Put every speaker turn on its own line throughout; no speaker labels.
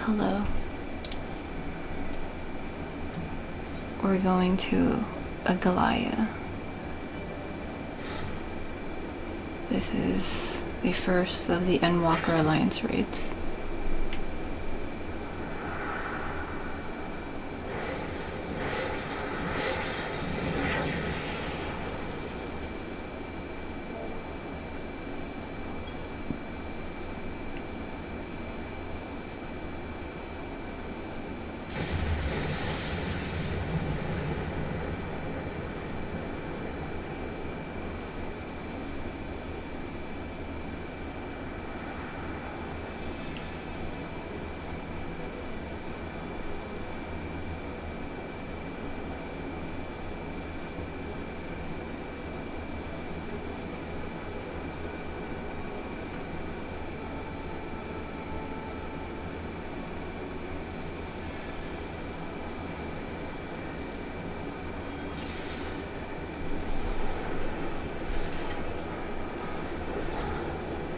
Hello. We're going to Aglaia. This is the first of the Endwalker Alliance raids.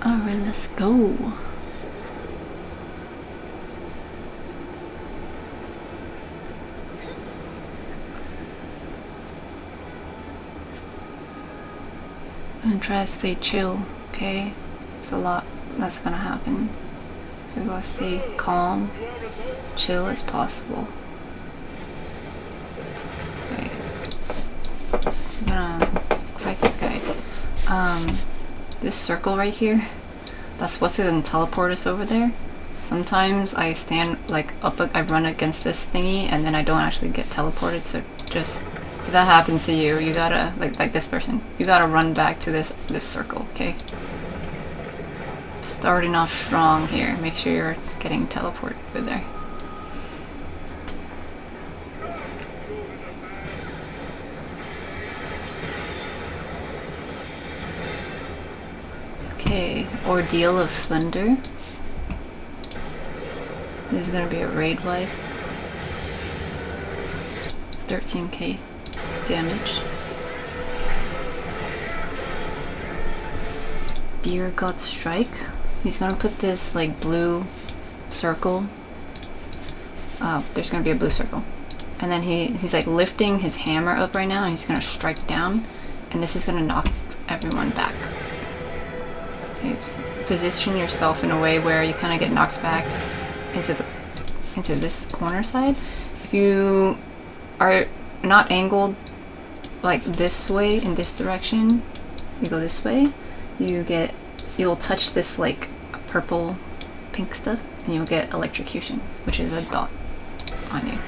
Alright, let's go. I'm gonna try to stay chill, okay? There's a lot that's gonna happen. So we gotta stay calm, chill as possible. Wait. I'm gonna fight this guy. This circle right here, that's supposed to teleport us over there. Sometimes I stand like up, I run against this thingy and then I don't actually get teleported, so just if that happens to you, you gotta, like this person, you gotta run back to this circle, okay? Starting off strong here, make sure you're getting teleported over there. Okay, Ordeal of Thunder. This is gonna be a raid wipe. 13k damage. Beer God Strike. He's gonna put this like blue circle. There's gonna be a blue circle. And then he's like lifting his hammer up right now and he's gonna strike down. And this is gonna knock everyone back. Position yourself in a way where you kind of get knocked back into this corner side. If you are not angled like this way in this direction, you go this way, you'll touch this like purple pink stuff and you'll get electrocution, which is a dot on you.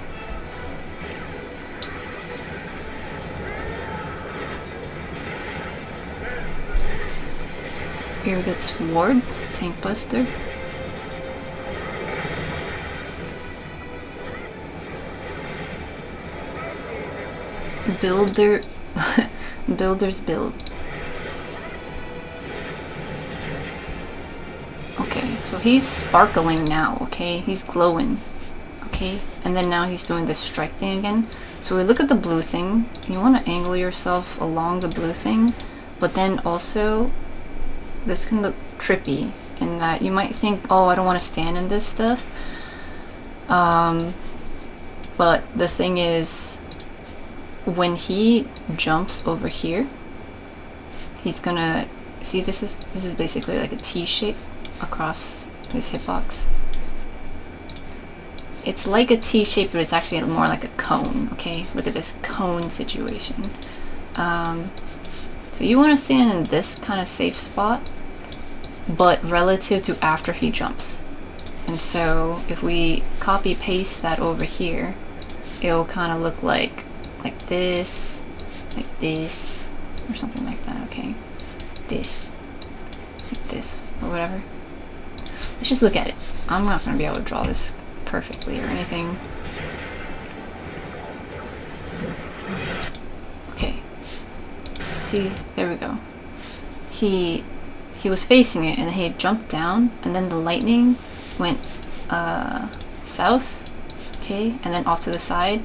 Here gets Ward, Tank Buster. Builder, Builder's build. Okay, so he's sparkling now, okay? He's glowing, okay? And then now he's doing this strike thing again. So we look at the blue thing. You want to angle yourself along the blue thing, but then also this can look trippy in that you might think, oh, I don't want to stand in this stuff. But the thing is, when he jumps over here, he's gonna see this is basically like a T shape across his hitbox. It's like a T shape, but it's actually more like a cone. Okay, look at this cone situation. So you want to stand in this kind of safe spot, but relative to after he jumps. And so if we copy paste that over here, it'll kind of look like this, or something like that, okay? This, like this, or whatever. Let's just look at it. I'm not going to be able to draw this perfectly or anything. Okay. See, there we go. He was facing it and then he jumped down and then the lightning went south, okay, and then off to the side,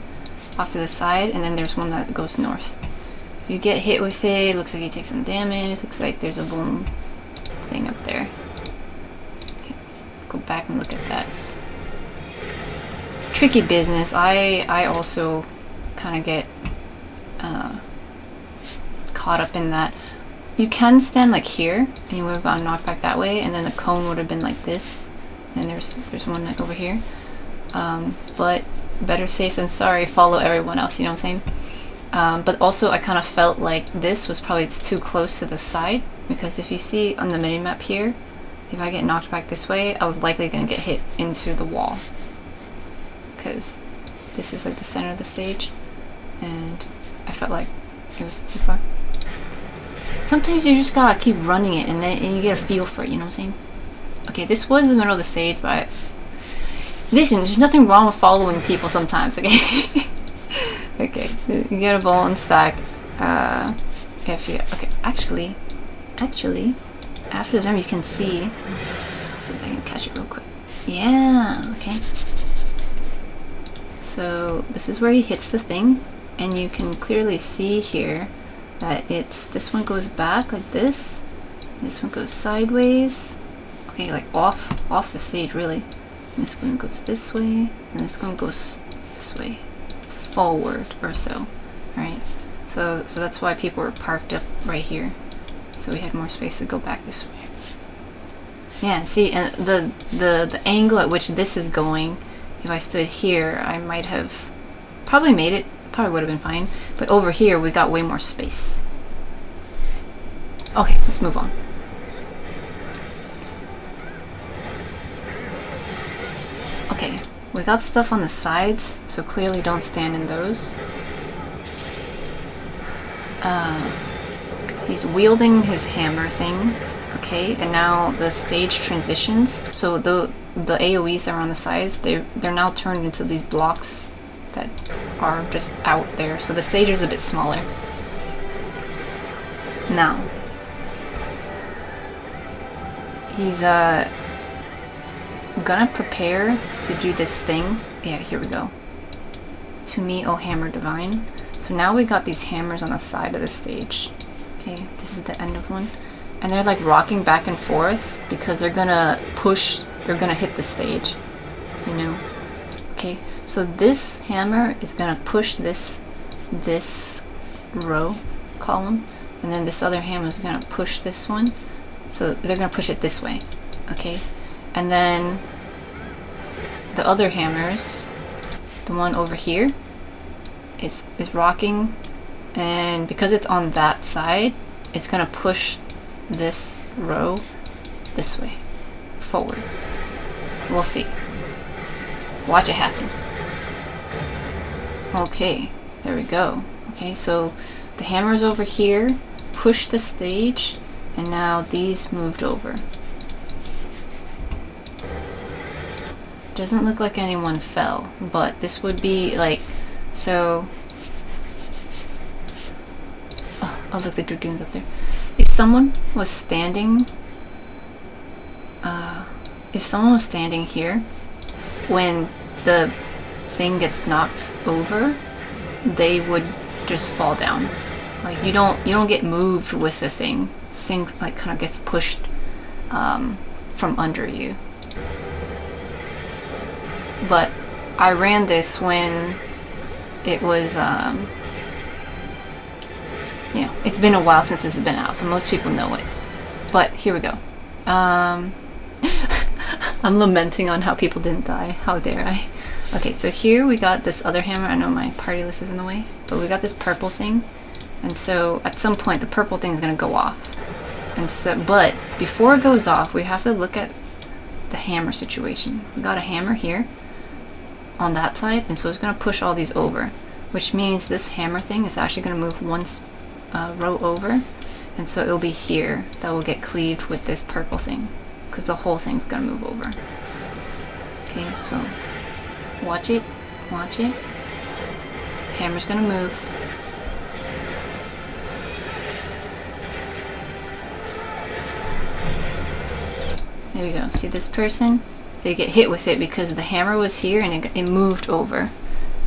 and then there's one that goes north. If you get hit with it, looks like you take some damage, looks like there's a boom thing up there. Okay, let's go back and look at that. tricky business. I also kind of get caught up in that. You can stand like here, and you would have gotten knocked back that way, and then the cone would have been like this. And there's one like over here. But better safe than sorry. Follow everyone else. You know what I'm saying? But also, I kind of felt like this was probably too close to the side, because if you see on the mini map here, if I get knocked back this way, I was likely going to get hit into the wall, because this is like the center of the stage, and I felt like it was too far. Sometimes you just gotta keep running it, and you get a feel for it, you know what I'm saying? Okay, this was the middle of the stage, but listen, there's nothing wrong with following people sometimes, okay? Okay, you get a ball and stack. Okay, actually, after the jump you can see. Let's see if I can catch it real quick. Yeah, okay. So this is where he hits the thing, and you can clearly see here that this one goes back like this one goes sideways, okay, like off the stage really, and this one goes this way, and this one goes this way forward or so, right? So that's why people were parked up right here, so we had more space to go back this way. Yeah, see, and the angle at which this is going, if I stood here, I might have probably made it. Probably would have been fine, but over here we got way more space. Okay, let's move on. Okay, we got stuff on the sides, so clearly don't stand in those. He's wielding his hammer thing, okay, and now the stage transitions. So the AoEs that are on the sides, they're now turned into these blocks that are just out there, so the stage is a bit smaller. Now, he's gonna prepare to do this thing. Yeah, here we go. To me, oh hammer divine. So now we got these hammers on the side of the stage. Okay, this is the end of one. And they're like rocking back and forth because they're gonna hit the stage, you know? Okay. So this hammer is gonna push this row column, and then this other hammer is gonna push this one. So they're gonna push it this way, okay? And then the other hammers, the one over here, is rocking, and because it's on that side, it's gonna push this row this way, forward. We'll see. Watch it happen. Okay, there we go. Okay, so the hammer's over here, push the stage, and now these moved over. Doesn't look like anyone fell, but this would be like, so... Oh look, the dragoons up there. If someone was standing... here, when the thing gets knocked over, they would just fall down. Like you don't get moved with the thing. The thing like kind of gets pushed from under you. But I ran this when it was you know, it's been a while since this has been out, so most people know it. But here we go. I'm lamenting on how people didn't die. How dare I? Okay, so here we got this other hammer. I know my party list is in the way, but we got this purple thing. And so at some point the purple thing is going to go off. And so, but before it goes off, we have to look at the hammer situation. We got a hammer here on that side, and so it's going to push all these over, which means this hammer thing is actually going to move one row over, and so it'll be here that will get cleaved with this purple thing, because the whole thing's going to move over. Okay, so watch it, watch it. Hammer's going to move. There we go. See this person? They get hit with it because the hammer was here and it moved over.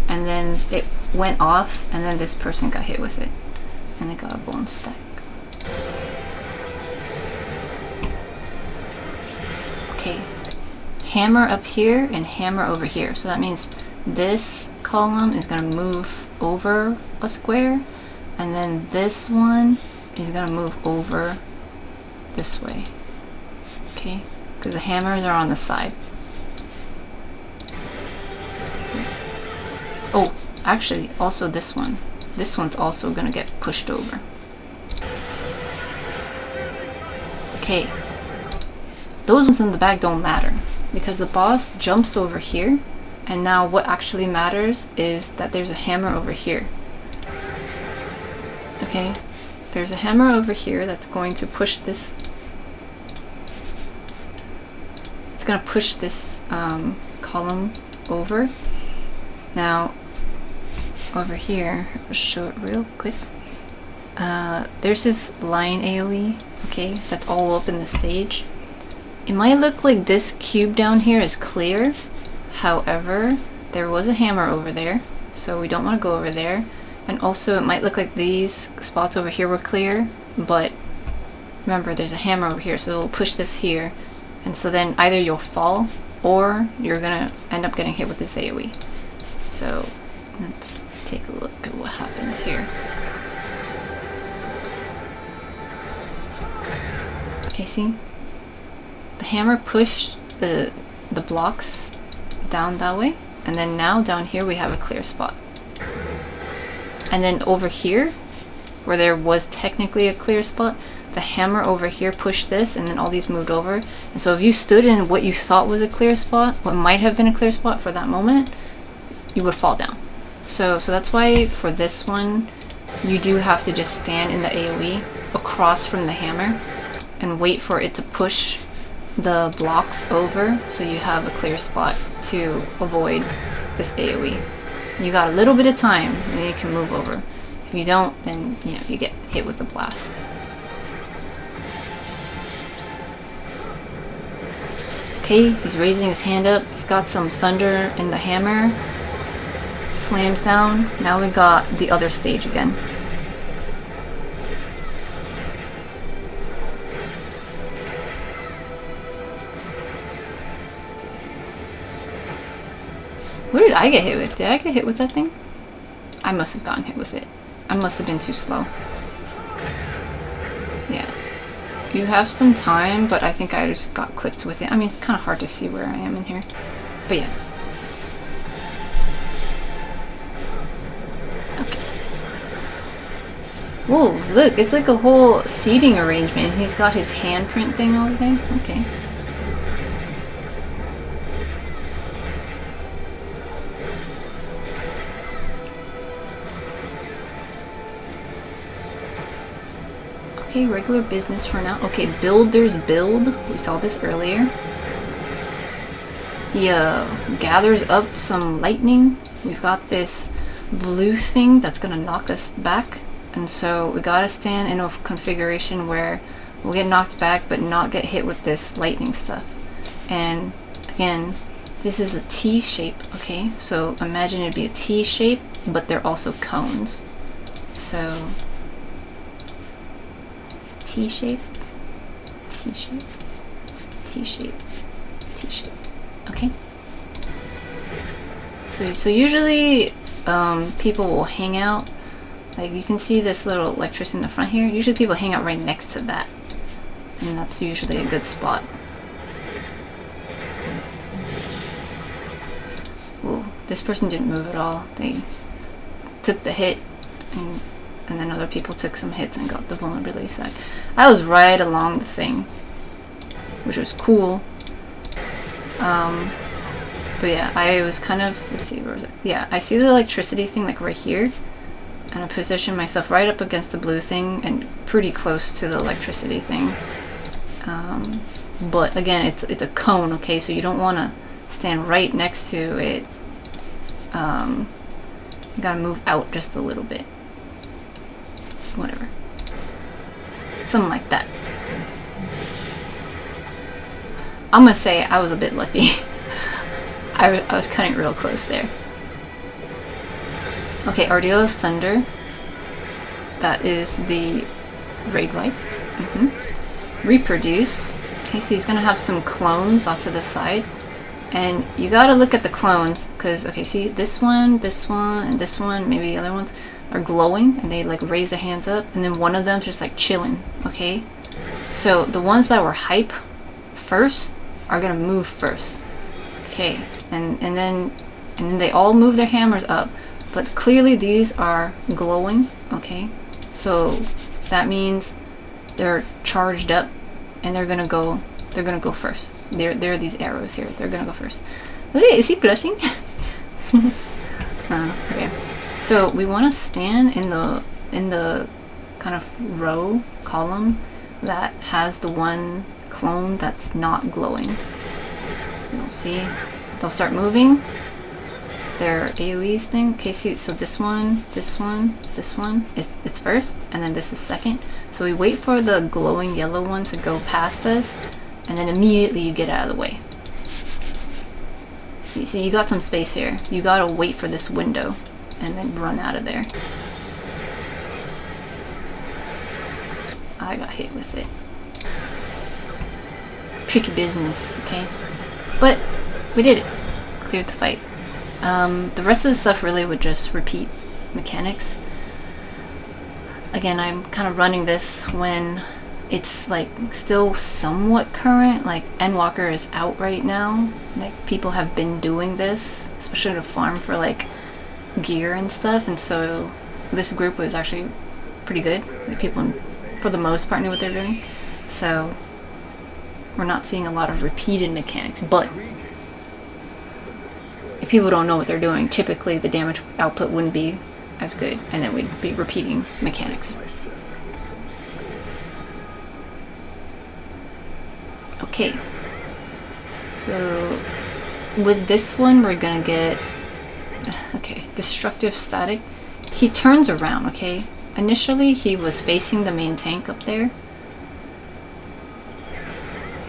And then it went off, and then this person got hit with it. And they got a bone stack. Okay. Hammer up here and hammer over here. So that means this column is gonna move over a square, and then this one is gonna move over this way. Okay, because the hammers are on the side. Oh, actually, also this one. This one's also gonna get pushed over. Okay, those ones in the back don't matter because the boss jumps over here, and now what actually matters is that there's a hammer over here. Okay, there's a hammer over here that's going to push this. It's gonna push this column over. Now, over here, I'll show it real quick. There's this line AoE, okay, that's all up in the stage. It might look like this cube down here is clear. However, there was a hammer over there, so we don't want to go over there. And also, it might look like these spots over here were clear, but remember, there's a hammer over here, so it'll push this here. And so then either you'll fall, or you're gonna end up getting hit with this AoE. So, let's take a look at what happens here. Okay, see? The hammer pushed the blocks down that way, and then now down here we have a clear spot. And then over here, where there was technically a clear spot, the hammer over here pushed this, and then all these moved over. And so if you stood in what you thought was a clear spot, what might have been a clear spot for that moment, you would fall down. So that's why for this one, you do have to just stand in the AoE across from the hammer and wait for it to push the blocks over so you have a clear spot to avoid this AoE. You got a little bit of time and then you can move over. If you don't, then you get hit with the blast. Okay, he's raising his hand up. He's got some thunder in the hammer. Slams down. Now we got the other stage again. What did I get hit with? Did I get hit with that thing? I must have gotten hit with it. I must have been too slow. Yeah. You have some time, but I think I just got clipped with it. I mean, it's kind of hard to see where I am in here. But yeah. Okay. Whoa, look, it's like a whole seating arrangement. He's got his handprint thing over there. Okay. Okay, regular business for now. Okay, builder's build. We saw this earlier. He gathers up some lightning. We've got this blue thing that's gonna knock us back. And so we gotta stand in a configuration where we'll get knocked back but not get hit with this lightning stuff. And again, this is a T shape, okay? So imagine it'd be a T shape, but they're also cones. So T shape, T shape, T shape, T shape. Okay. So usually people will hang out. Like you can see this little electricity in the front here. Usually people hang out right next to that, and that's usually a good spot. Ooh, this person didn't move at all. They took the hit, and then other people took some hits and got the vulnerability side. I was right along the thing, which was cool. But yeah, I was kind of, let's see, where was it? Yeah, I see the electricity thing like right here, and I position myself right up against the blue thing and pretty close to the electricity thing. But again, it's a cone, okay, so you don't want to stand right next to it. You gotta move out just a little bit. Whatever. Something like that. I'm gonna say I was a bit lucky. I was cutting real close there. Okay, Ardila Thunder. That is the raid wipe. Reproduce. Okay, so he's gonna have some clones off to the side. And you gotta look at the clones, because, okay, see, this one, and this one, maybe the other ones are glowing, and they like raise their hands up, and then one of them's just like chilling, okay? So the ones that were hype first are gonna move first, okay? And then they all move their hammers up, but clearly these are glowing, okay? So that means they're charged up, and they're gonna go first. There are these arrows here. They're gonna go first. Wait, is he blushing? Okay. So we want to stand in the kind of row column that has the one clone that's not glowing. You'll see they'll start moving their AoEs thing. Okay, see, so this one it's first, and then this is second. So we wait for the glowing yellow one to go past us, and then immediately you get out of the way. See, you got some space here. You gotta wait for this window and then run out of there. I got hit with it. Tricky business, okay? But we did it. Cleared the fight. The rest of the stuff really would just repeat mechanics. Again, I'm kind of running this when it's like still somewhat current. Like Endwalker is out right now. Like people have been doing this, especially to farm for like gear and stuff. And so this group was actually pretty good. Like people, for the most part, knew what they're doing. So we're not seeing a lot of repeated mechanics. But if people don't know what they're doing, typically the damage output wouldn't be as good, and then we'd be repeating mechanics. Okay, so with this one we're gonna get, okay, destructive static. He turns around, okay? Initially he was facing the main tank up there.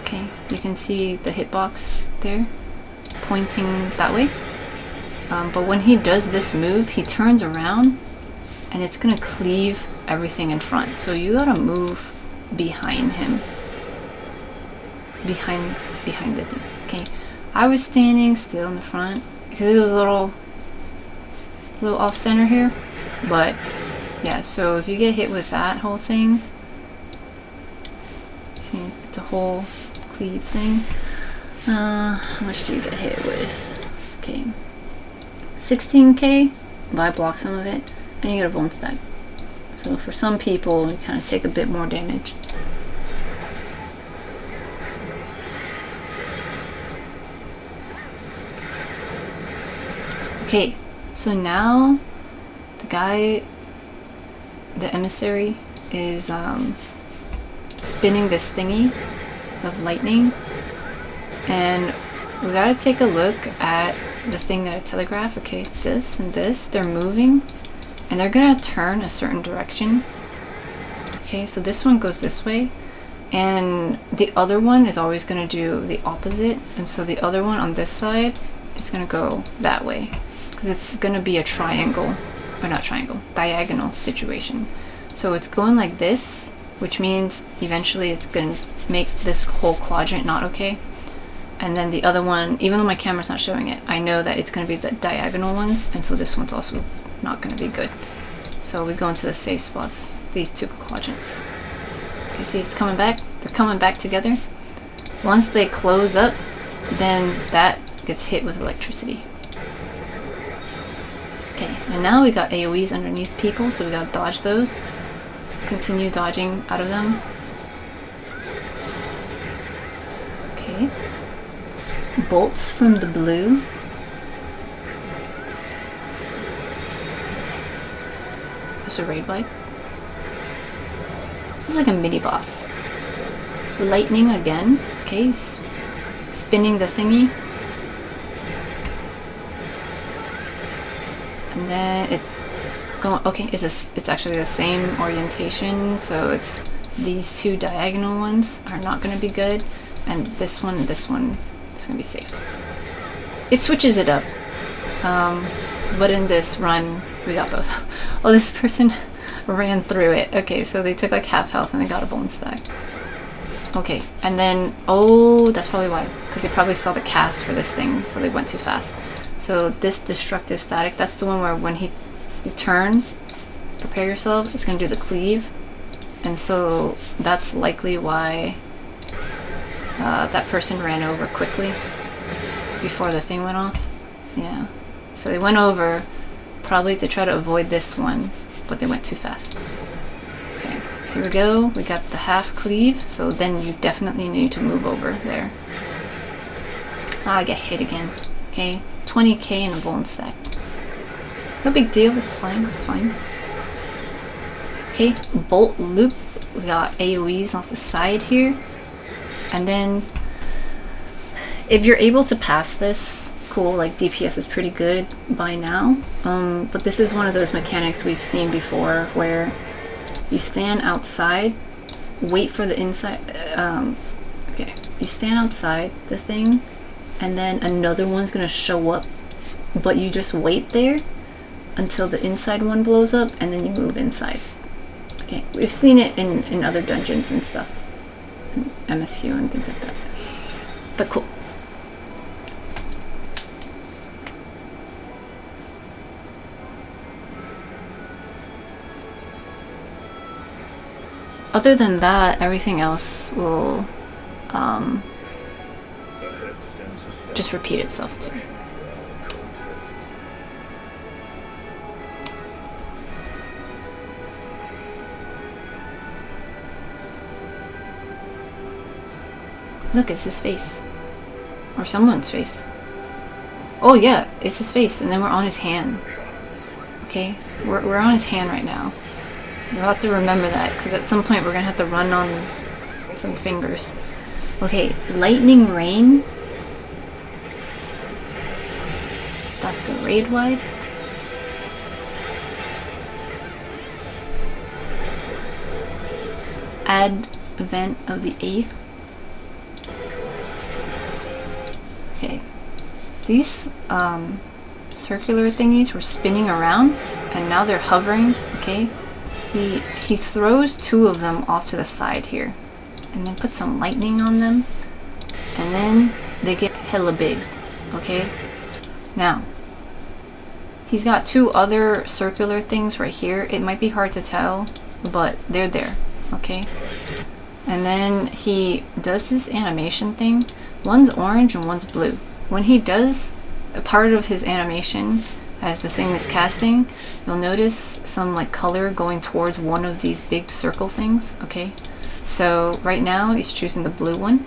Okay, you can see the hitbox there, pointing that way. But when he does this move, he turns around and it's gonna cleave everything in front. So you gotta move behind him. Behind the thing. Okay. I was standing still in the front because it was a little off center here. But yeah, so if you get hit with that whole thing, see, it's a whole cleave thing. How much do you get hit with? Okay. 16k, but I block some of it, and you get a bone stack. So for some people, you kind of take a bit more damage. Okay, so now the guy, the emissary, is spinning this thingy of lightning, and we gotta take a look at the thing that I telegraph. Okay, this and this, they're moving and they're gonna turn a certain direction. Okay, so this one goes this way and the other one is always gonna do the opposite, and so the other one on this side is gonna go that way because it's gonna be a triangle, or not triangle, diagonal situation. So it's going like this, which means eventually it's gonna make this whole quadrant not okay. And then the other one, even though my camera's not showing it, I know that it's going to be the diagonal ones, and so this one's also not going to be good. So we go into the safe spots, these two quadrants. You see it's coming back? They're coming back together. Once they close up, then that gets hit with electricity. Okay, and now we got AoEs underneath people, so we got to dodge those. Continue dodging out of them. Okay. Bolts from the blue. There's a raid bike. It's like a mini boss. Lightning again. Okay, spinning the thingy. And then it's going. Okay, it's actually the same orientation. So it's these two diagonal ones are not going to be good, and this one is going to be safe. It switches it up, but in this run we got both. Oh, this person ran through it. Okay, so they took like half health and they got a bone stack. Okay, and then, oh, that's probably why. Because they probably saw the cast for this thing, so they went too fast. So this destructive static, that's the one where when you turn, prepare yourself, it's going to do the cleave. And so that's likely why that person ran over quickly before the thing went off. Yeah. So they went over probably to try to avoid this one, but they went too fast. Okay, here we go. We got the half cleave, so then you definitely need to move over there. Ah, I get hit again. Okay, 20k in a bone stack. No big deal, it's fine, it's fine. Okay, bolt loop. We got AoEs off the side here. And then, if you're able to pass this, cool, like DPS is pretty good by now. But this is one of those mechanics we've seen before where you stand outside, wait for the inside, okay, you stand outside the thing, and then another one's gonna show up, but you just wait there until the inside one blows up, and then you move inside. Okay, we've seen it in other dungeons and stuff, MSQ and things like that, but cool. Other than that, everything else will just repeat itself too. Look, it's his face. Or someone's face. Oh yeah, it's his face, and then we're on his hand. Okay? We're on his hand right now. You'll have to remember that, because at some point we're going to have to run on some fingers. Okay, lightning rain. That's the raid wide. Advent of the 8th. Okay, these circular thingies were spinning around, and now they're hovering. Okay, he throws 2 of them off to the side here, and then put some lightning on them, and then they get hella big. Okay, now he's got 2 other circular things right here. It might be hard to tell, but they're there. Okay, and then he does this animation thing. One's orange and one's blue. When he does a part of his animation as the thing is casting, you'll notice some like color going towards one of these big circle things. Okay, so right now he's choosing the blue one.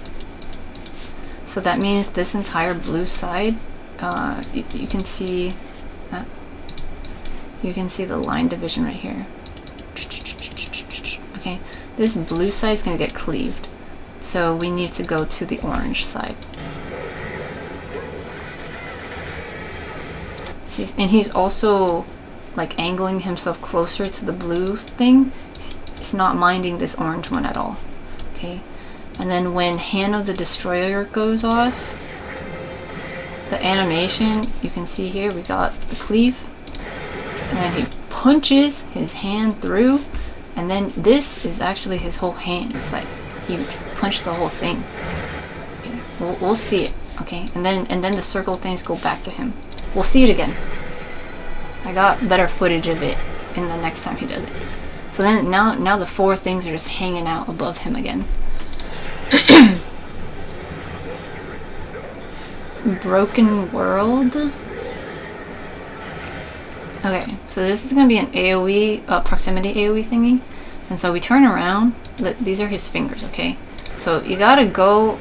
So that means this entire blue side, you can see the line division right here. Okay, this blue side is going to get cleaved. So we need to go to the orange side. And he's also like angling himself closer to the blue thing. He's not minding this orange one at all. Okay, and then when Hand of the Destroyer goes off, the animation, you can see here we got the cleave, and then he punches his hand through, and then this is actually his whole hand. It's like he punched the whole thing. Okay, we'll see it. Okay, and then the circle things go back to him. We'll see it again. I got better footage of it in the next time he does it. So then now the 4 things are just hanging out above him again. Broken World. Okay, so this is gonna be an AoE, proximity AoE thingy. And so we turn around. Look, these are his fingers, okay? So you gotta go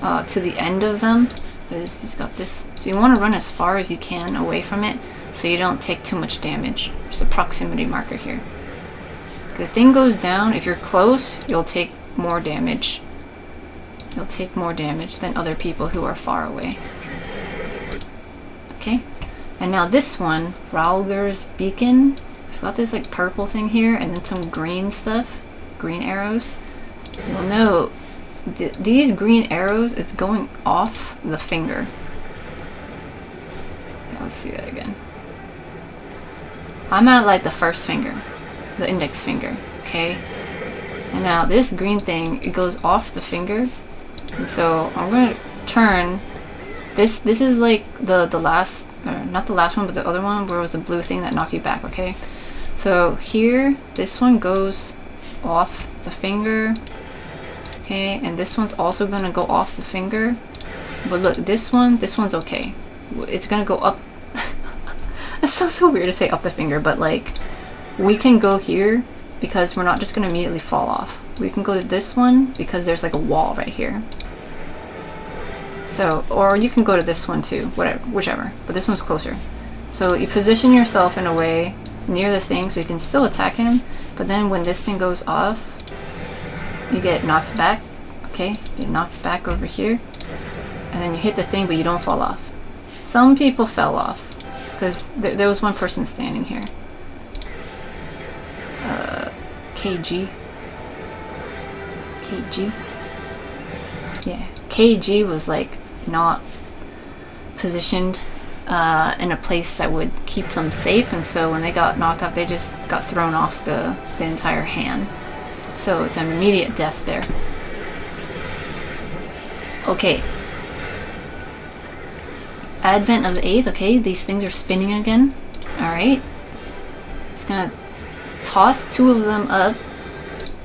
to the end of them, because he's got this. So you want to run as far as you can away from it, so you don't take too much damage. There's a proximity marker here. The thing goes down. If you're close, you'll take more damage. You'll take more damage than other people who are far away. Okay? And now this one, Raulger's Beacon. I've got this like purple thing here, and then some green stuff. Green arrows. You'll note these green arrows, it's going off the finger. Let's see that again. I'm at like the first finger, the index finger, okay? And now this green thing, it goes off the finger. And so I'm gonna turn this. This is like the last, not the last one, but the other one where it was the blue thing that knocked you back. Okay, so here this one goes off the finger. Okay, and this one's also gonna go off the finger. But look, this one's okay. It's gonna go up. That sounds so weird to say up the finger, but like we can go here because we're not just gonna immediately fall off. We can go to this one because there's like a wall right here. So, or you can go to this one too, whatever, whichever, but this one's closer. So you position yourself in a way near the thing so you can still attack him, but then when this thing goes off, you get knocked back. Okay, you get knocked back over here, and then you hit the thing, but you don't fall off. Some people fell off because there was one person standing here. KG. Yeah, KG was like not positioned in a place that would keep them safe, and so when they got knocked out, they just got thrown off the entire hand. So it's an immediate death there. Okay. Advent of the 8th. Okay, these things are spinning again. Alright. It's gonna toss 2 of them up.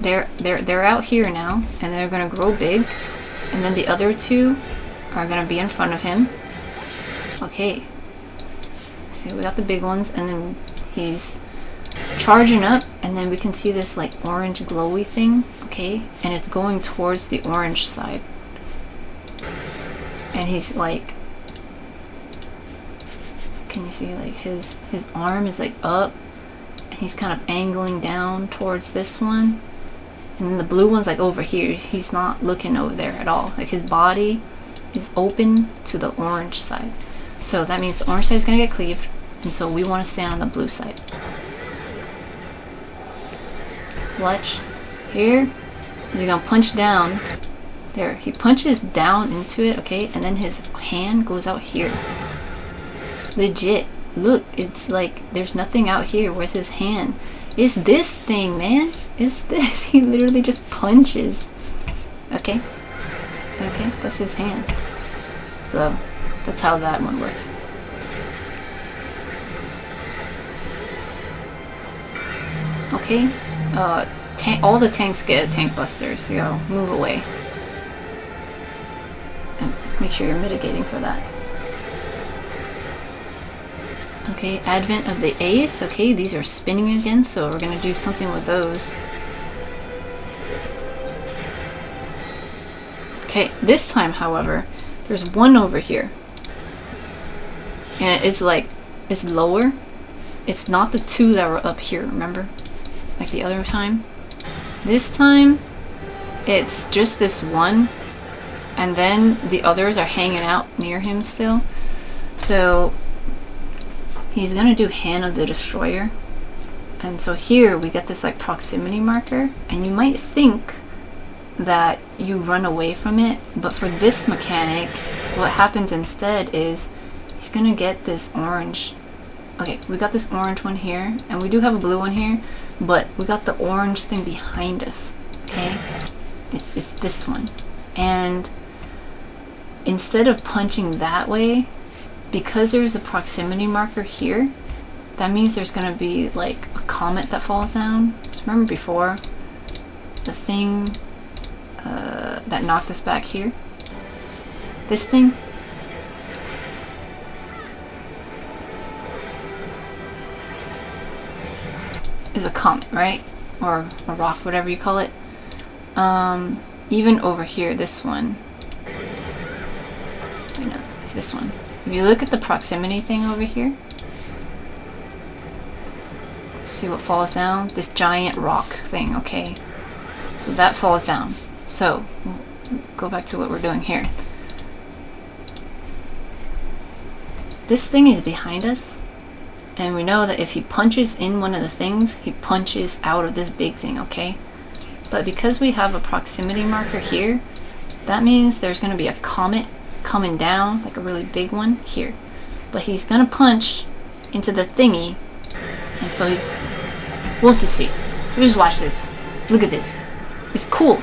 They're out here now, and they're gonna grow big. And then the other 2 are gonna be in front of him. Okay. So we got the big ones, and then he's charging up, and then we can see this like orange glowy thing. Okay, and it's going towards the orange side. And he's like, can you see like his arm is like up, and he's kind of angling down towards this one, and then the blue one's like over here. He's not looking over there at all. Like his body is open to the orange side, so that means the orange side is gonna get cleaved, and so we want to stand on the blue side. Watch here. He's gonna punch down. There, he punches down into it, okay, and then his hand goes out here. Legit. Look, it's like there's nothing out here. Where's his hand? It's this thing, man. It's this. He literally just punches. Okay. Okay, that's his hand. So, that's how that one works. Okay. All the tanks get a tank buster, so move away. And make sure you're mitigating for that. Okay, Advent of the 8th. Okay, these are spinning again, so we're gonna do something with those. Okay, this time, however, there's one over here. And it's like, it's lower. It's not the 2 that were up here, remember? Like the other time. This time, it's just this one, and then the others are hanging out near him still. So he's gonna do Hand of the Destroyer, and so here we get this like proximity marker, and you might think that you run away from it, but for this mechanic, what happens instead is he's gonna get this orange. Okay, we got this orange one here, and we do have a blue one here, but we got the orange thing behind us. Okay, it's this one, and instead of punching that way, because there's a proximity marker here, that means there's gonna be like a comet that falls down. So remember before, the thing that knocked us back here, this thing, is a comet, right? Or a rock, whatever you call it. Even over here, this one. I know, this one. If you look at the proximity thing over here, see what falls down? This giant rock thing, okay? So that falls down. So, we'll go back to what we're doing here. This thing is behind us, and we know that if he punches in one of the things, he punches out of this big thing, okay? But because we have a proximity marker here, that means there's going to be a comet coming down, like a really big one here. But he's going to punch into the thingy, and so we'll just see. Just watch this. Look at this. It's cool.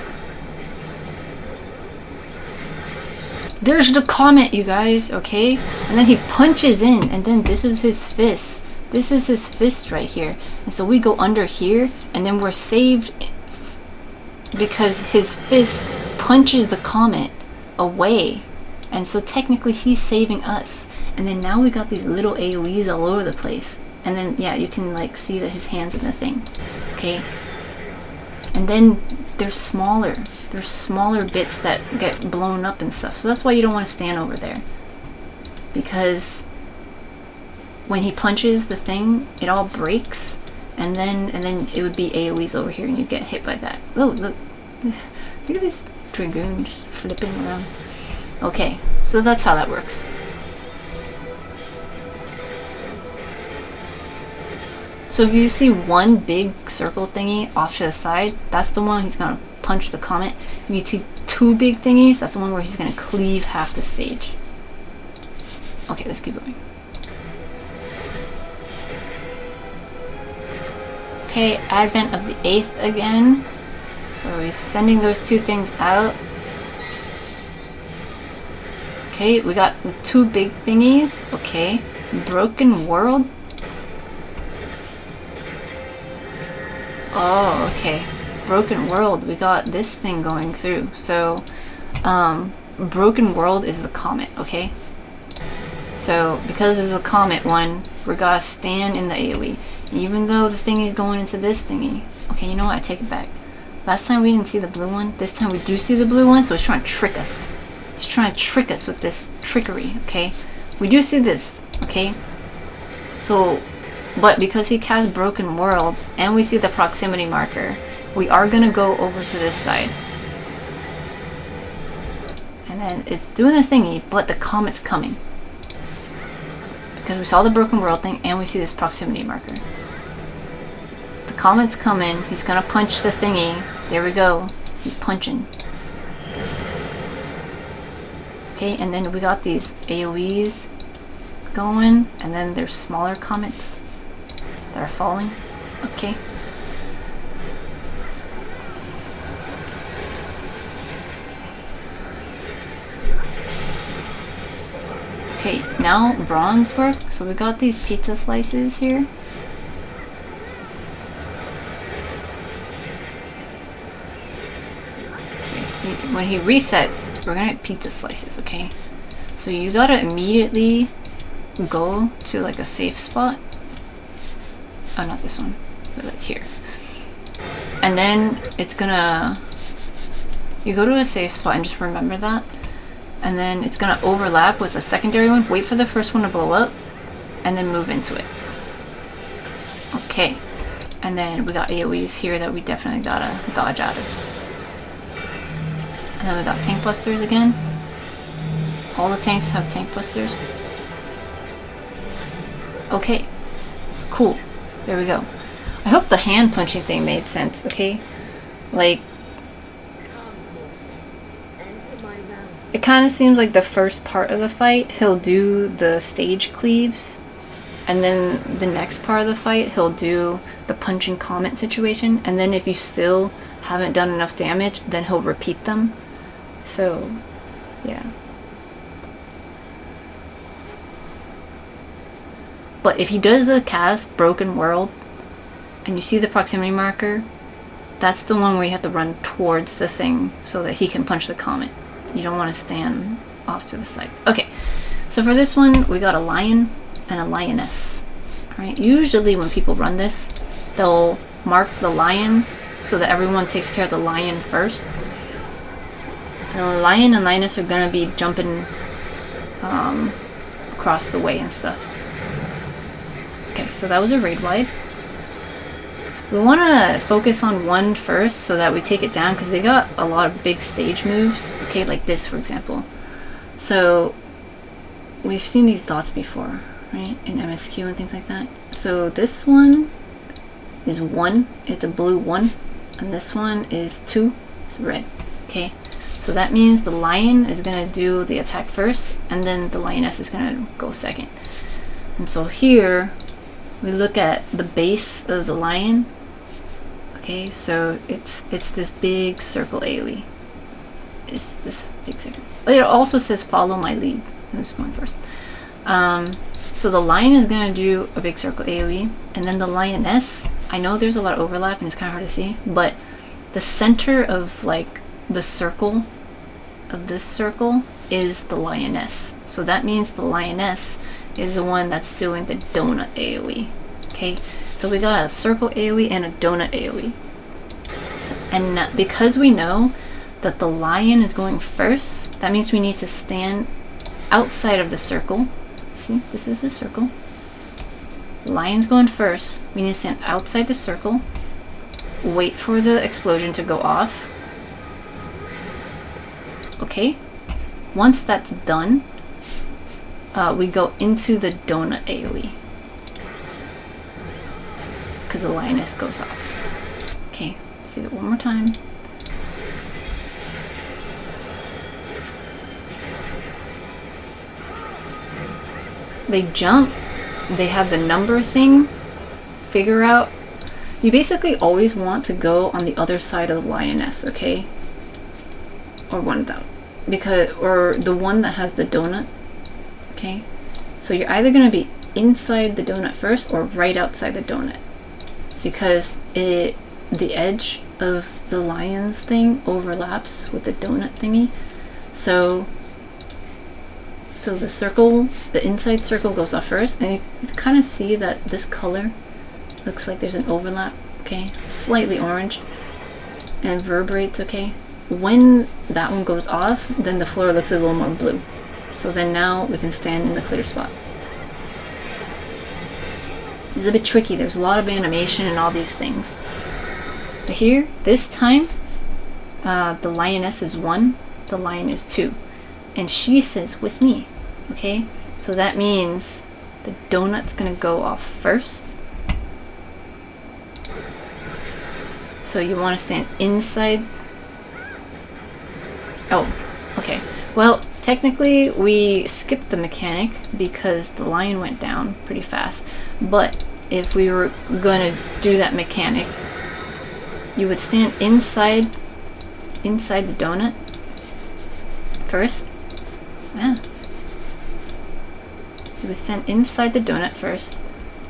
There's the comet, you guys, okay? And then he punches in, and then this is his fist. This is his fist right here. And so we go under here, and then we're saved because his fist punches the comet away. And so technically he's saving us. And then now we got these little AoEs all over the place. And then, yeah, you can like see that his hand's in the thing, okay? And then there's smaller bits that get blown up and stuff. So that's why you don't want to stand over there. Because when he punches the thing, it all breaks. And then it would be AoEs over here and you get hit by that. Oh, look. Look at this Dragoon just flipping around. Okay, so that's how that works. So if you see one big circle thingy off to the side, that's the one he's gonna punch the comet. If you see two big thingies, that's the one where he's gonna cleave half the stage. Okay, let's keep going. Okay, Advent of the 8th again. So he's sending those two things out. Okay, we got the two big thingies. Okay, Broken World. Oh, okay. Broken World, we got this thing going through. So, Broken World is the comet, okay? So, because it's a comet one, we're gonna stand in the AoE. Even though the thingy is going into this thingy. Okay, you know what? I take it back. Last time we didn't see the blue one. This time we do see the blue one, so it's trying to trick us. It's trying to trick us with this trickery, okay? We do see this, okay? So, but because he cast Broken World, and we see the proximity marker, we are gonna go over to this side. And then it's doing the thingy, but the comet's coming. Because we saw the Broken World thing, and we see this proximity marker. The comet's coming, he's gonna punch the thingy. There we go. He's punching. Okay, and then we got these AoEs going, and then there's smaller comets that are falling. Okay. Okay, now bronze work. So we got these pizza slices here. Okay, when he resets, we're gonna get pizza slices, okay? So you gotta immediately go to like a safe spot. Oh, not this one, but like here. And then it's gonna, you go to a safe spot and just remember that. And then it's gonna overlap with a secondary one. Wait for the first one to blow up and then move into it. Okay. And then we got AoEs here that we definitely gotta dodge out of. And then we got tank busters again. All the tanks have tank busters. Okay. Cool. There we go. I hope the hand punching thing made sense, okay? Like, it kind of seems like the first part of the fight, he'll do the stage cleaves, and then the next part of the fight, he'll do the punching comet situation, and then if you still haven't done enough damage, then he'll repeat them. So, yeah. But if he does the cast Broken World, and you see the proximity marker, that's the one where you have to run towards the thing so that he can punch the comet. You don't want to stand off to the side. Okay, so for this one, we got a lion and a lioness. Alright, usually when people run this, they'll mark the lion so that everyone takes care of the lion first. And the lion and lioness are going to be jumping across the way and stuff. Okay, so that was a raid wide. We want to focus on one first so that we take it down because they got a lot of big stage moves. Okay, like this for example. So we've seen these dots before, right? In MSQ and things like that. So this one is 1. It's a blue 1. And this one is 2. It's red. Okay, so that means the lion is going to do the attack first and then the lioness is going to go second. And so here we look at the base of the lion. Okay, so it's this big circle AoE. It's this big circle. It also says follow my lead. Who's going first? So the lion is gonna do a big circle AoE, and then the lioness, I know there's a lot of overlap and it's kind of hard to see, but the center of like the circle of this circle is the lioness. So that means the lioness is the one that's doing the donut AoE. Okay, so we got a circle AoE and a donut AoE. And because we know that the lion is going first, that means we need to stand outside of the circle. See, this is the circle. Lion's going first. We need to stand outside the circle, wait for the explosion to go off. Okay, once that's done, we go into the donut AoE because the lioness goes off. Okay, let's see that one more time. They jump, they have the number thing, figure out. You basically always want to go on the other side of the lioness, okay? Or one of them. Or the one that has the donut, okay? So you're either going to be inside the donut first or right outside the donut. Because the edge of the lion's thing overlaps with the donut thingy. So the circle, the inside circle goes off first, and you can kind of see that this color looks like there's an overlap, okay? Slightly orange, and reverberates, okay? When that one goes off, then the floor looks a little more blue. So then now we can stand in the clear spot. It's a bit tricky, there's a lot of animation and all these things. But here, this time, the lioness is 1, the lion is 2. And she says, with me, okay? So that means the donut's gonna go off first. So you wanna stand inside. Oh, okay. Well, technically we skipped the mechanic because the lion went down pretty fast. But if we were gonna do that mechanic, you would stand inside the donut first. Yeah. You would stand inside the donut first.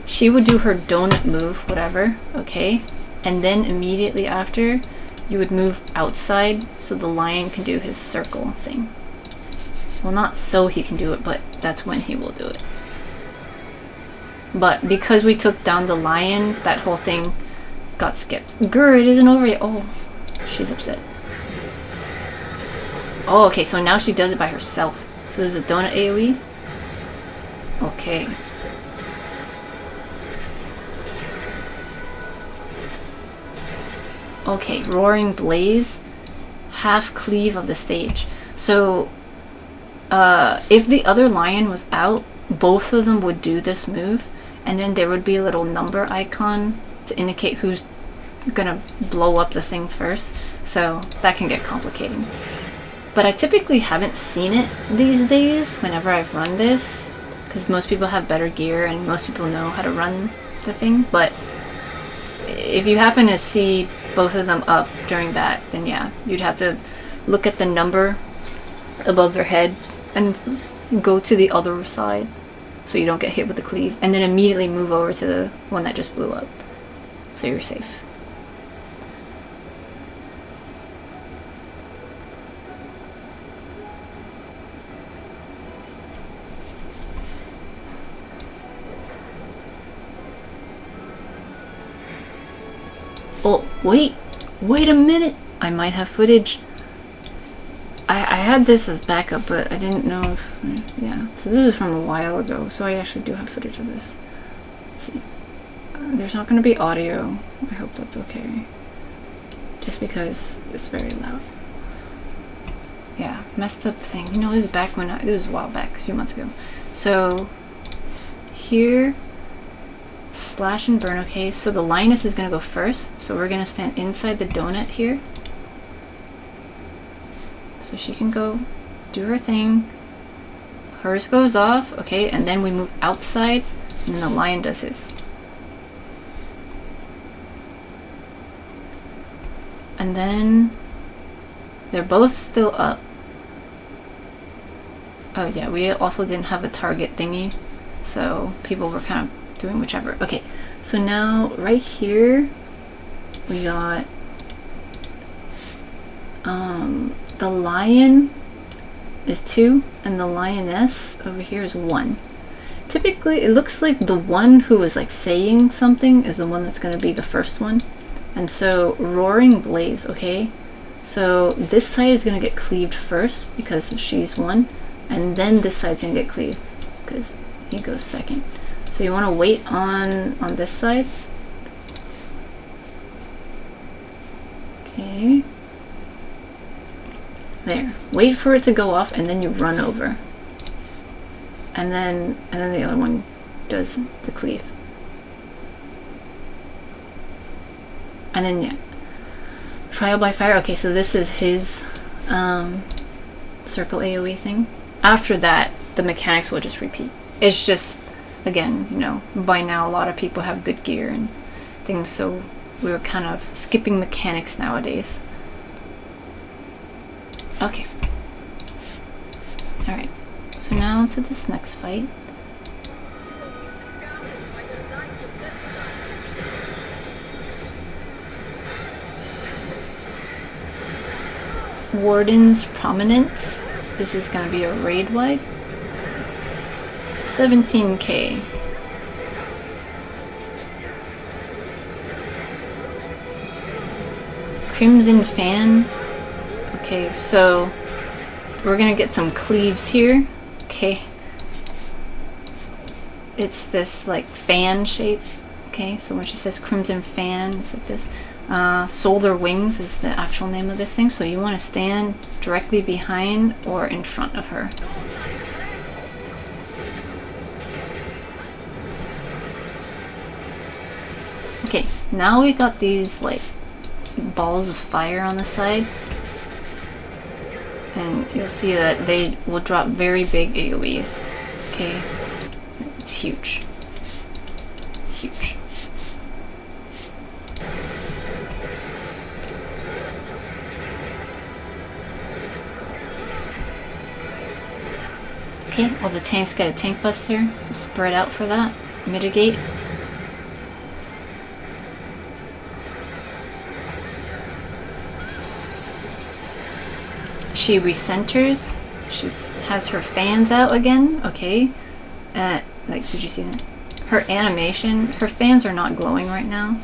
She would do her donut move, whatever, okay? And then immediately after, you would move outside so the lion can do his circle thing. Well, not so he can do it, but that's when he will do it. But because we took down the lion, that whole thing got skipped. Grr, it isn't over yet. Oh, she's upset. Oh, okay, so now she does it by herself. So there's a donut AoE? Okay. Okay, Roaring Blaze, half cleave of the stage. So, if the other lion was out, both of them would do this move, and then there would be a little number icon to indicate who's gonna blow up the thing first. So that can get complicating. But I typically haven't seen it these days whenever I've run this, because most people have better gear and most people know how to run the thing. But if you happen to see both of them up during that, then yeah, you'd have to look at the number above their head and go to the other side so you don't get hit with the cleave, and then immediately move over to the one that just blew up, so you're safe. Oh, wait a minute! I might have footage. I had this as backup, but I didn't know if... Yeah, so this is from a while ago, so I actually do have footage of this. Let's see. There's not going to be audio. I hope that's okay. Just because it's very loud. Yeah, messed up thing. You know, this was back when it was a while back, a few months ago. So, here... Slash and burn, okay, so the lioness is going to go first, so we're going to stand inside the donut here. So she can go do her thing. Hers goes off, okay, and then we move outside, and the lion does his. And then they're both still up. Oh yeah, we also didn't have a target thingy, so people were kind of doing whichever. Okay, so now right here we got the lion is 2 and the lioness over here is 1. Typically it looks like the one who is like saying something is the one that's going to be the first one. And so roaring blaze, okay, so this side is going to get cleaved first because she's 1, and then this side's going to get cleaved because he goes second. So you want to wait on this side. Okay, there, wait for it to go off and then you run over, and then the other one does the cleave. And then yeah, trial by fire. Okay, so this is his circle AoE thing. After that, the mechanics will just repeat. It's just, again, you know, by now a lot of people have good gear and things, so we were kind of skipping mechanics nowadays. Okay. Alright, so now to this next fight. Warden's Prominence. This is going to be a raid wide. 17k. Crimson Fan. Okay, so we're going to get some cleaves here. Okay. It's this like fan shape. Okay, so when she says Crimson Fan, it's like this. Solar Wings is the actual name of this thing, so you want to stand directly behind or in front of her. Okay, now we got these like balls of fire on the side, and you'll see that they will drop very big AoEs. Okay, it's huge. Huge. Okay, well the tank's got a tank buster, so spread out for that. Mitigate. She recenters. She has her fans out again. Okay. Like, did you see that? Her animation, her fans are not glowing right now,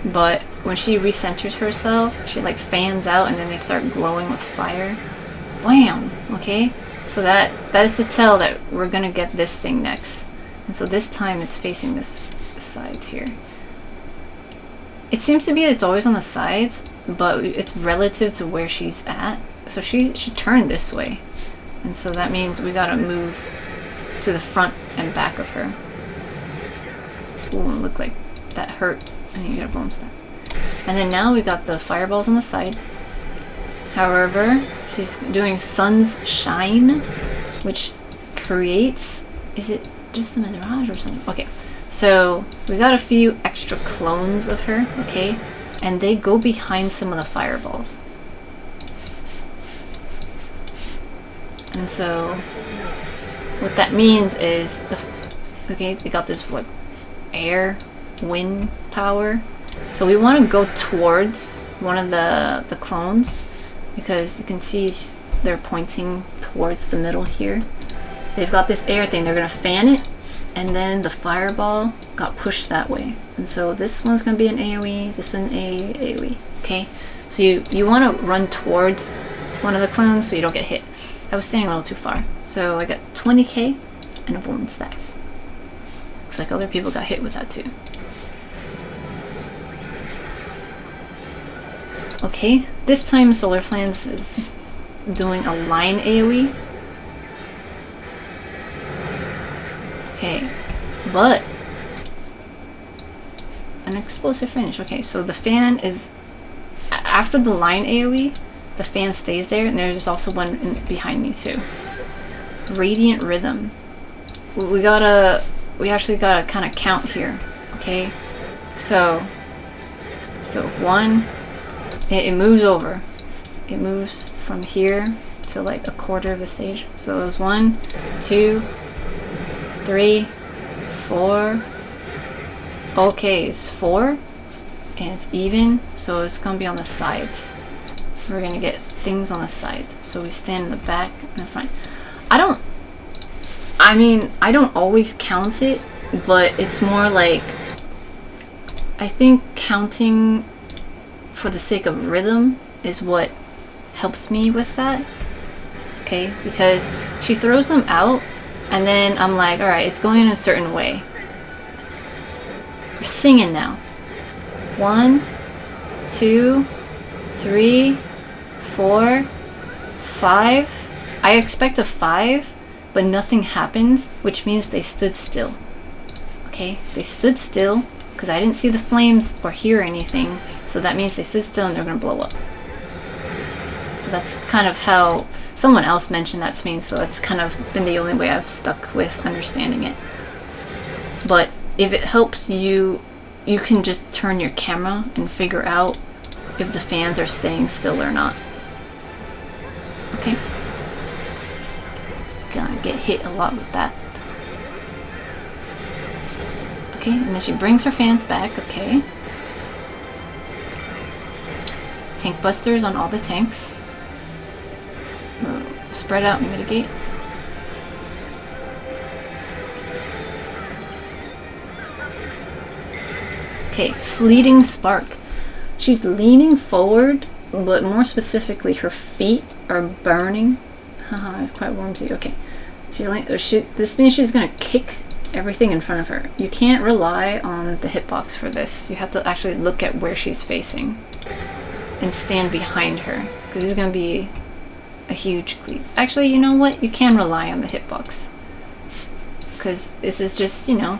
but when she recenters herself, she like fans out and then they start glowing with fire. Wham! Okay. So that is to tell that we're gonna get this thing next, and so this time it's facing the sides here. It seems to be that it's always on the sides, but it's relative to where she's at. So she turned this way, and so that means we gotta move to the front and back of her. Ooh, it looked like that hurt. I need to get a bone stack. And then now we got the fireballs on the side. However, she's doing Sun's Shine, which creates... Is it just a mirage or something? Okay, so we got a few extra clones of her, okay? And they go behind some of the fireballs. And so what that means is, okay, they got this like air, wind power. So we want to go towards one of the clones, because you can see they're pointing towards the middle here. They've got this air thing, they're gonna fan it, and then the fireball got pushed that way. And so this one's gonna be an AoE, this one AoE, okay? So you wanna run towards one of the clones so you don't get hit. I was standing a little too far. So I got 20k and a bone stack. Looks like other people got hit with that too. Okay, this time Solar Flames is doing a line AoE. Okay, but an explosive finish. Okay, so the fan is, after the line AoE, the fan stays there, and there's also one behind me too. Radiant Rhythm. We actually gotta kind of count here. Okay, so 1, it moves over. It moves from here to like a quarter of the stage. So there's 1, 2, 3, 4. Okay, it's 4 and it's even, so it's gonna be on the sides. We're gonna get things on the sides. So we stand in the back and the front. I don't always count it, but it's more like, I think counting for the sake of rhythm is what helps me with that. Okay, because she throws them out and then I'm like, alright, it's going in a certain way. We're singing now. 1, 2, 3, 4, 5. I expect a 5, but nothing happens, which means they stood still. Okay, they stood still because I didn't see the flames or hear anything, so that means they stood still and they're gonna blow up. So that's kind of how someone else mentioned that to me, so that's kind of been the only way I've stuck with understanding it. But if it helps you, you can just turn your camera and figure out if the fans are staying still or not. Okay. Gonna get hit a lot with that. Okay, and then she brings her fans back. Okay. Tank busters on all the tanks. Spread out and mitigate. Okay, fleeting spark. She's leaning forward, but more specifically, her feet are burning. Haha, I have quite warm to you. Okay, this means she's gonna kick everything in front of her. You can't rely on the hitbox for this. You have to actually look at where she's facing and stand behind her, because this is gonna be a huge cleave. Actually, you know what? You can rely on the hitbox, because this is just, you know,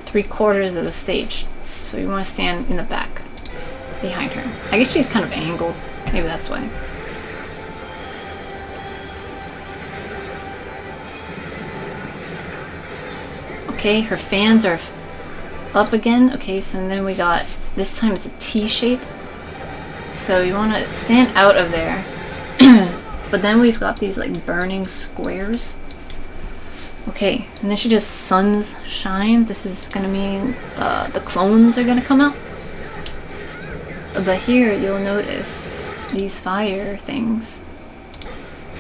3/4 of the stage. So you want to stand in the back behind her. I guess she's kind of angled. Maybe that's why. Okay, her fans are up again. Okay, so then we got, this time it's a T shape. So you want to stand out of there. But then we've got these like burning squares. Okay, and then she does sun's shine. This is gonna mean the clones are gonna come out. But here you'll notice these fire things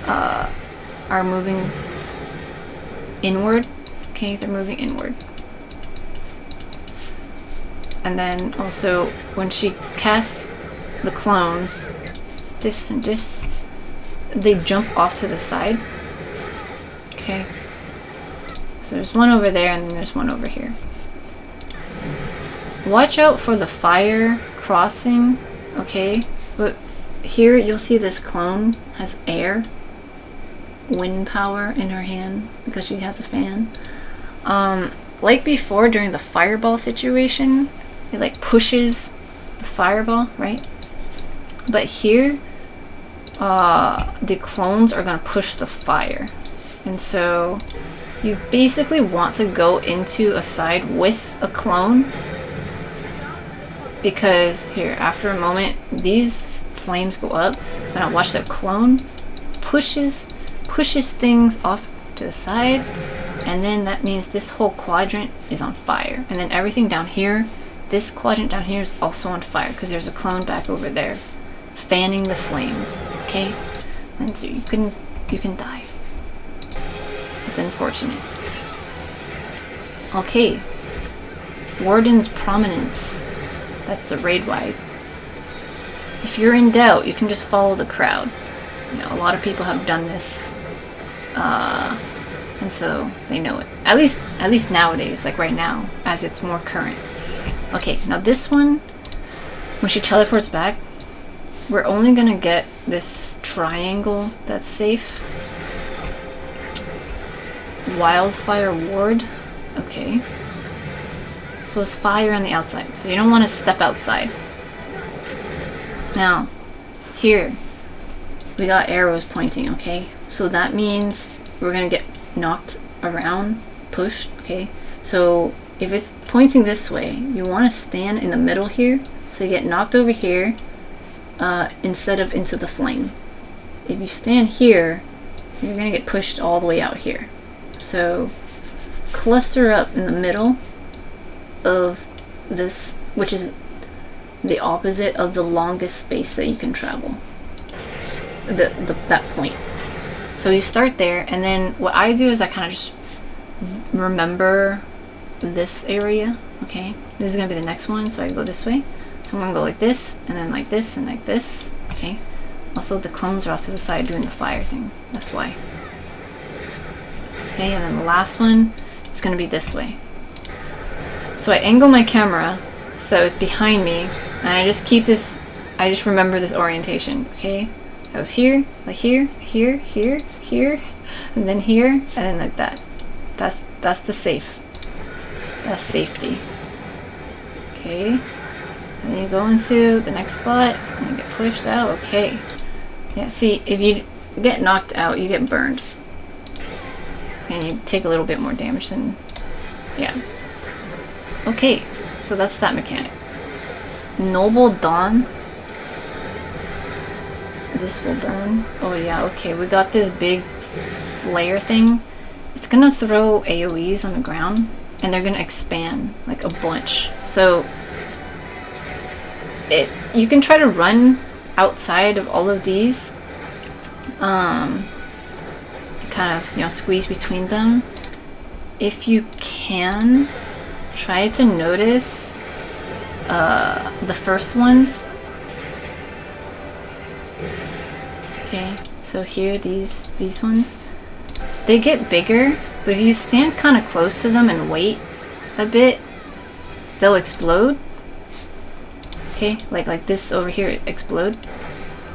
are moving inward. Okay, they're moving inward. And then also when she casts the clones, this and this, they jump off to the side. Okay. So there's one over there and then there's one over here. Watch out for the fire crossing, okay? But here you'll see this clone has air, wind power in her hand because she has a fan. Like before during the fireball situation, it like pushes the fireball, right? But here, the clones are gonna push the fire. And so you basically want to go into a side with a clone, because here, after a moment, these flames go up, and I watch the clone pushes things off to the side, and then that means this whole quadrant is on fire. And then everything down here, this quadrant down here is also on fire, because there's a clone back over there fanning the flames, okay? And so you can die. It's unfortunate. Okay. Warden's Prominence. That's the raid wide. If you're in doubt, you can just follow the crowd. You know, a lot of people have done this. And so they know it. At least nowadays, like right now, as it's more current. Okay, now this one, when she teleports back, we're only gonna get this triangle that's safe. Wildfire ward. Okay. So it's fire on the outside. So you don't want to step outside. Now, here, we got arrows pointing, okay? So that means we're gonna get knocked around, pushed, okay? So if it's pointing this way, you want to stand in the middle here. So you get knocked over here, instead of into the flame. If you stand here, you're gonna get pushed all the way out here. So cluster up in the middle of this, which is the opposite of the longest space that you can travel. That point. So you start there, and then what I do is I kind of just remember this area. Okay, this is gonna be the next one, so I go this way. So I'm gonna go like this, and then like this, and like this. Okay. Also, the clones are off to the side doing the fire thing. That's why. Okay, and then the last one is gonna be this way. So I angle my camera so it's behind me, and I just keep this. I just remember this orientation. Okay, I was here, like here, here, here, here, and then here, and then like that. That's the safe. That's safety. Okay, and then you go into the next spot and you get pushed out. Okay. Yeah, see, if you get knocked out, you get burned. And you take a little bit more damage than... yeah. Okay, so that's that mechanic. Noble Dawn. This will burn. Oh yeah, okay, we got this big flare thing. It's gonna throw AoEs on the ground, and they're gonna expand, like a bunch. So, you can try to run outside of all of these, kind of, you know, squeeze between them. If you can, try to notice the first ones. Okay, so here, these ones, they get bigger, but if you stand kind of close to them and wait a bit, they'll explode. Okay, like this over here, explode.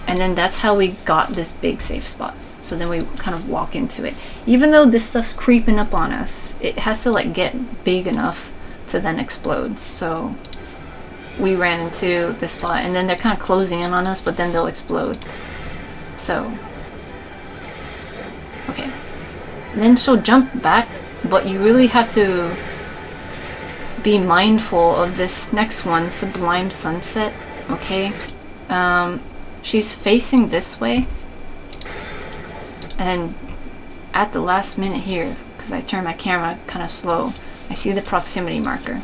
And then that's how we got this big safe spot. So then we kind of walk into it. Even though this stuff's creeping up on us, it has to like get big enough to then explode. So we ran into this spot, and then they're kind of closing in on us, but then they'll explode. So, okay. And then she'll jump back, but you really have to be mindful of this next one, Sublime Sunset. Okay. She's facing this way, and at the last minute here, because I turned my camera kind of slow, I see the proximity marker,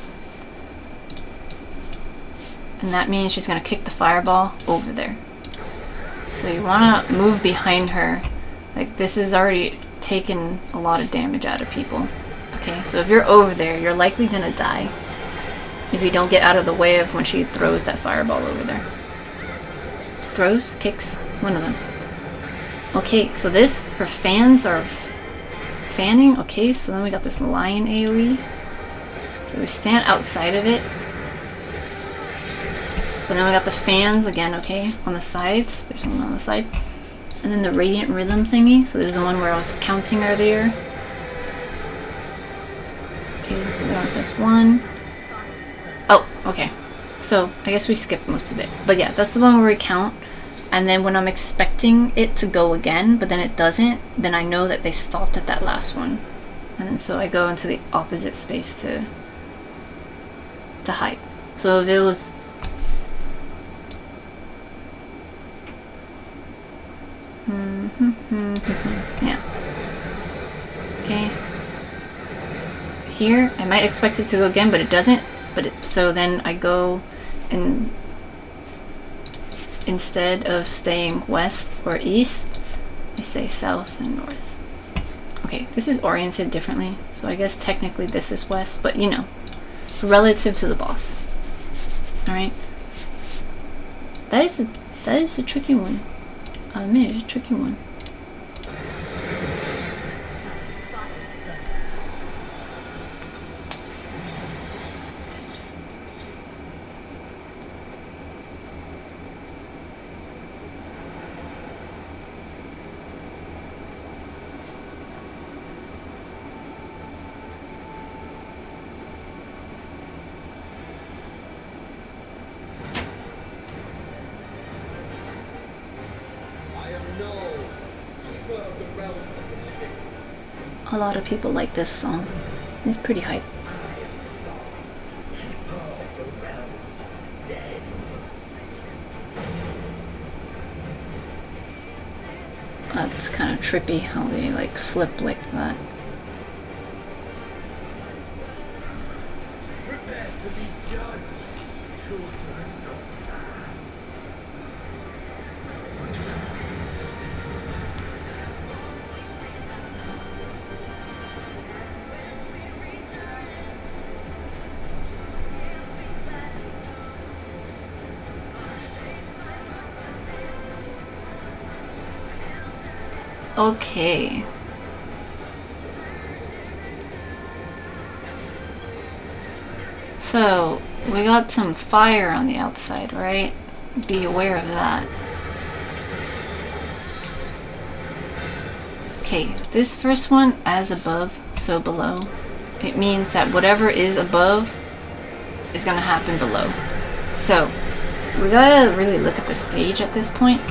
and that means she's gonna kick the fireball over there. So you want to move behind her. Like, this has already taken a lot of damage out of people. Okay, so if you're over there, you're likely gonna die if you don't get out of the way of when she throws that fireball over there. Throws? Kicks? One of them. Okay, so this, her fans are fanning. Okay, so then we got this lion AoE. So we stand outside of it. But then we got the fans again, okay, on the sides. There's one on the side. And then the radiant rhythm thingy. So there's the one where I was counting earlier. Okay, so that says 1. Oh, okay. So I guess we skipped most of it. But yeah, that's the one where we count. And then when I'm expecting it to go again, but then it doesn't, then I know that they stopped at that last one. And then so I go into the opposite space to hide. So if it was... yeah. Okay. Here, I might expect it to go again, but it doesn't. So then I go and instead of staying west or east, I stay south and north. Okay, this is oriented differently, so I guess technically this is west, but you know, relative to the boss. Alright. That is a tricky one. I mean, it's a tricky one. A lot of people like this song. It's pretty hype. It's kind of trippy how they like flip like that. Okay. So, we got some fire on the outside, right? Be aware of that. Okay, this first one, as above, so below. It means that whatever is above is gonna happen below. So, we gotta really look at the stage at this point.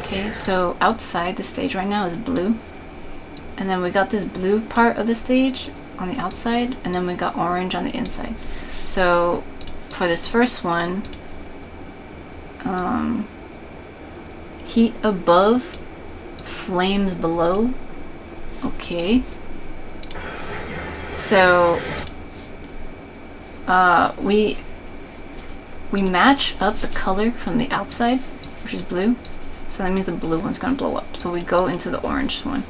Okay, so outside the stage right now is blue. And then we got this blue part of the stage on the outside, and then we got orange on the inside. So for this first one, heat above, flames below. Okay. So we match up the color from the outside, which is blue. So that means the blue one's gonna blow up. So we go into the orange one.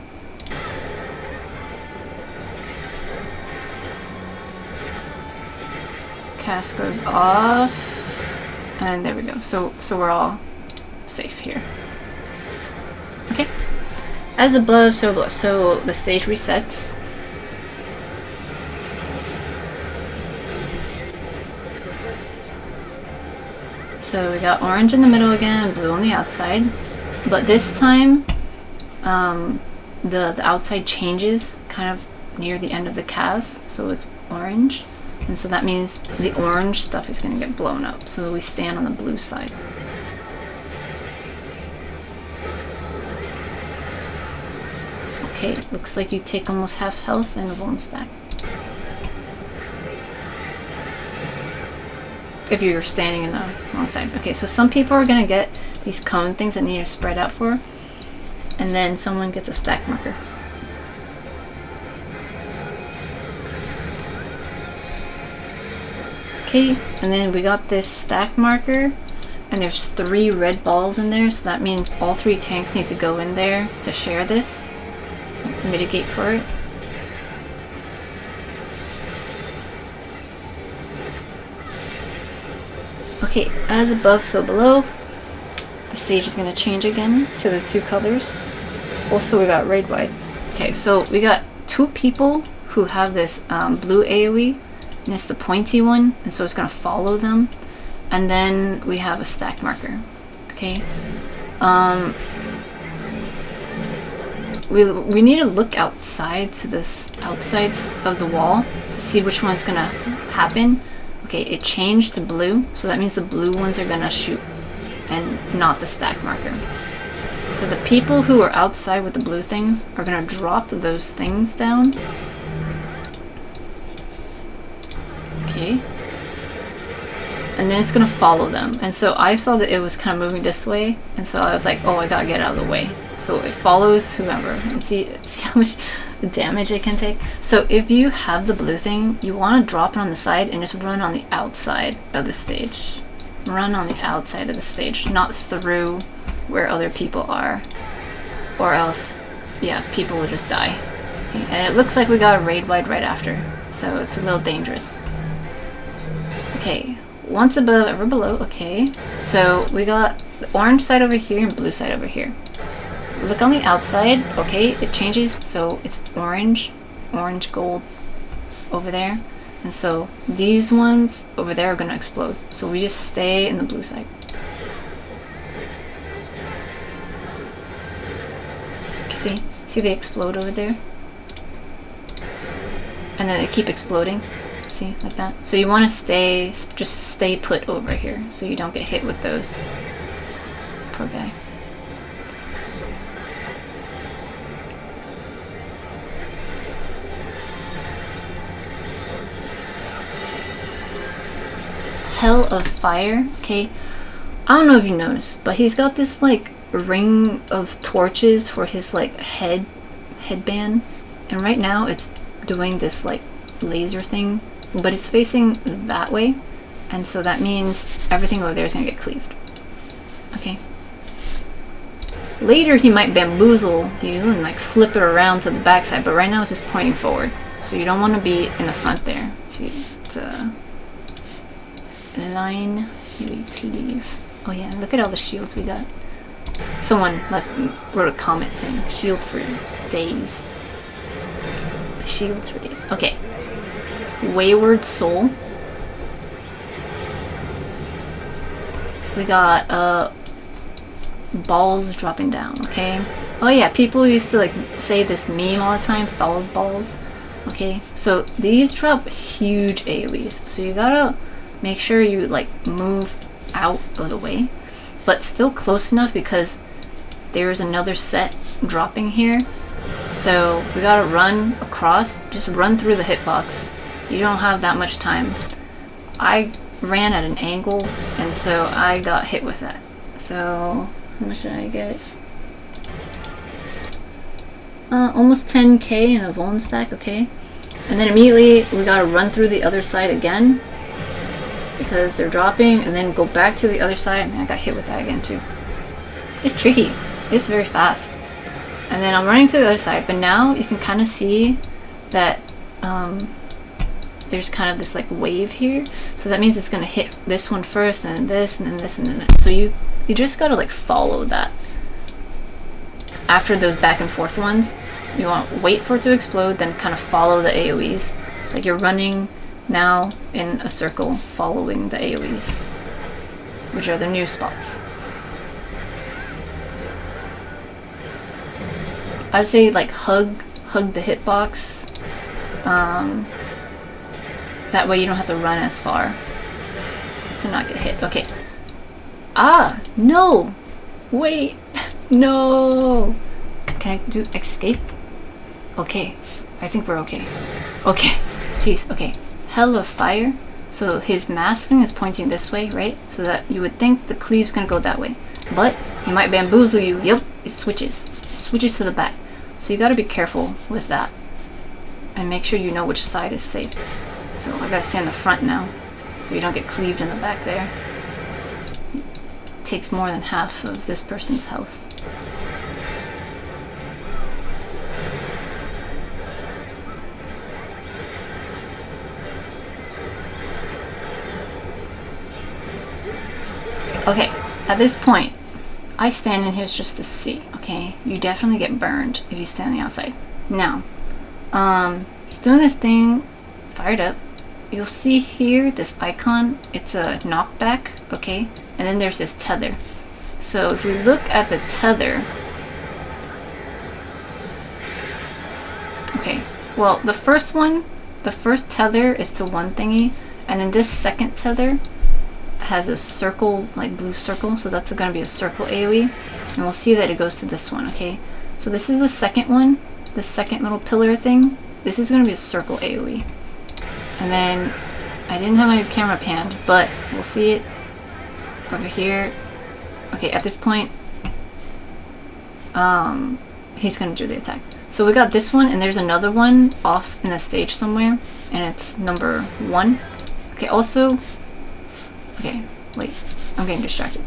Cast goes off, and there we go. So we're all safe here. Okay. As above, so below. So the stage resets. So we got orange in the middle again, and blue on the outside. But this time, the outside changes kind of near the end of the cast, so it's orange. And so that means the orange stuff is going to get blown up. So we stand on the blue side. Okay, looks like you take almost half health and it won't stack. If you're standing in the wrong side. Okay, so some people are going to get these cone things that need to spread out for. And then someone gets a stack marker. Okay, and then we got this stack marker, and there's 3 red balls in there, so that means all 3 tanks need to go in there to share this, mitigate for it. Okay, as above, so below. The stage is going to change again to the 2 colors. Also, we got raid wide. Okay, so we got 2 people who have this blue AoE. And it's the pointy one, and so it's going to follow them. And then we have a stack marker. Okay. We need to look outside to this outsides of the wall to see which one's going to happen. Okay, it changed to blue, so that means the blue ones are going to shoot and not the stack marker. So the people who are outside with the blue things are going to drop those things down. Okay. And then it's gonna follow them. And so I saw that it was kind of moving this way, and so I was like, oh, I gotta get out of the way. So it follows whoever, and see how much damage it can take. So if you have the blue thing, you want to drop it on the side and just run on the outside of the stage. Run on the outside of the stage, not through where other people are, or else, yeah, people will just die. Okay. And it looks like we got a raid wide right after, so it's a little dangerous. Okay, once above, ever below. Okay, so we got the orange side over here and blue side over here. Look on the outside. Okay, it changes, so it's orange, gold over there. And so these ones over there are going to explode. So we just stay in the blue side. See they explode over there? And then they keep exploding. See, like that. So you want to just stay put over here so you don't get hit with those. Poor guy. Hell of Fire. Okay, I don't know if you noticed, but he's got this like ring of torches for his like headband, and right now it's doing this like laser thing, but it's facing that way, and so that means everything over there is gonna get cleaved. Okay. Later he might bamboozle you and like flip it around to the backside, but right now it's just pointing forward. So you don't want to be in the front there. See, it's a line you cleave. Oh yeah, and look at all the shields we got. Someone wrote a comment saying shield for days. Shields for days. Okay. Wayward Soul. We got balls dropping down, okay? Oh yeah, people used to like say this meme all the time, Thal's balls. Okay, so these drop huge AoEs, so you gotta make sure you like move out of the way, but still close enough because there's another set dropping here. So we gotta run across, just run through the hitbox. You don't have that much time. I ran at an angle, and so I got hit with that. So how much did I get? Almost 10k in a vuln stack, okay. And then immediately we gotta run through the other side again because they're dropping, and then go back to the other side. I mean, I got hit with that again too. It's tricky. It's very fast. And then I'm running to the other side, but now you can kind of see that there's kind of this like wave here. So that means it's gonna hit this one first, and then this, and then this, and then this. So you just gotta like follow that. After those back and forth ones, you want to wait for it to explode, then kind of follow the AoEs. Like you're running now in a circle, following the AoEs, which are the new spots. I'd say like hug the hitbox. That way you don't have to run as far to not get hit. Okay. Ah, no! Wait! No! Can I do escape? Okay. I think we're okay. Okay. Jeez, okay. Hell of fire. So his mask thing is pointing this way, right? So that you would think the cleave's gonna go that way. But he might bamboozle you. Yep, it switches. It switches to the back. So you gotta be careful with that. And make sure you know which side is safe. So I gotta stay in the front now, so you don't get cleaved in the back there. It takes more than half of this person's health. Okay, at this point, I stand in here just to see, okay? You definitely get burned if you stand on the outside. Now, he's doing this thing, fired up. You'll see here this icon, it's a knockback, okay? And then there's this tether. So if we look at the tether, okay, well the first tether is to one thingy, and then this second tether has a circle, like blue circle, so that's going to be a circle AoE, and we'll see that it goes to this one, okay? So this is the second one, the second little pillar thing. This is going to be a circle AoE. And then, I didn't have my camera panned, but we'll see it over here. Okay, at this point, he's going to do the attack. So we got this one, and there's another one off in the stage somewhere, and it's number 1. Okay, also, okay, wait, I'm getting distracted.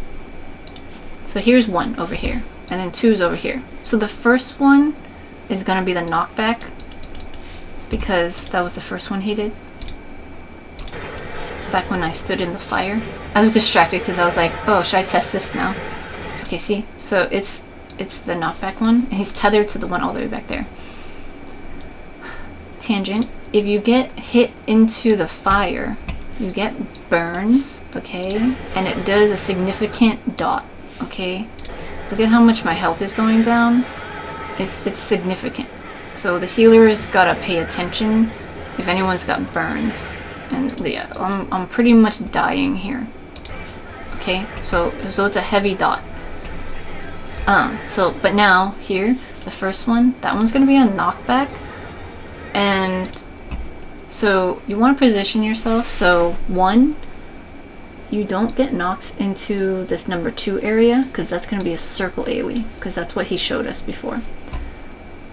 So here's 1 over here, and then 2's over here. So the first one is going to be the knockback, because that was the first one he did. Back when I stood in the fire. I was distracted because I was like, oh, should I test this now? Okay, see? So it's the knockback one, and he's tethered to the one all the way back there. Tangent. If you get hit into the fire, you get burns, okay? And it does a significant dot, okay? Look at how much my health is going down. It's significant. So the healers gotta pay attention if anyone's got burns. And yeah, I'm pretty much dying here. Okay, so it's a heavy dot. But now here, the first one, that one's gonna be a knockback, and so you want to position yourself. So 1, you don't get knocked into this number 2 area, because that's going to be a circle AoE, because that's what he showed us before.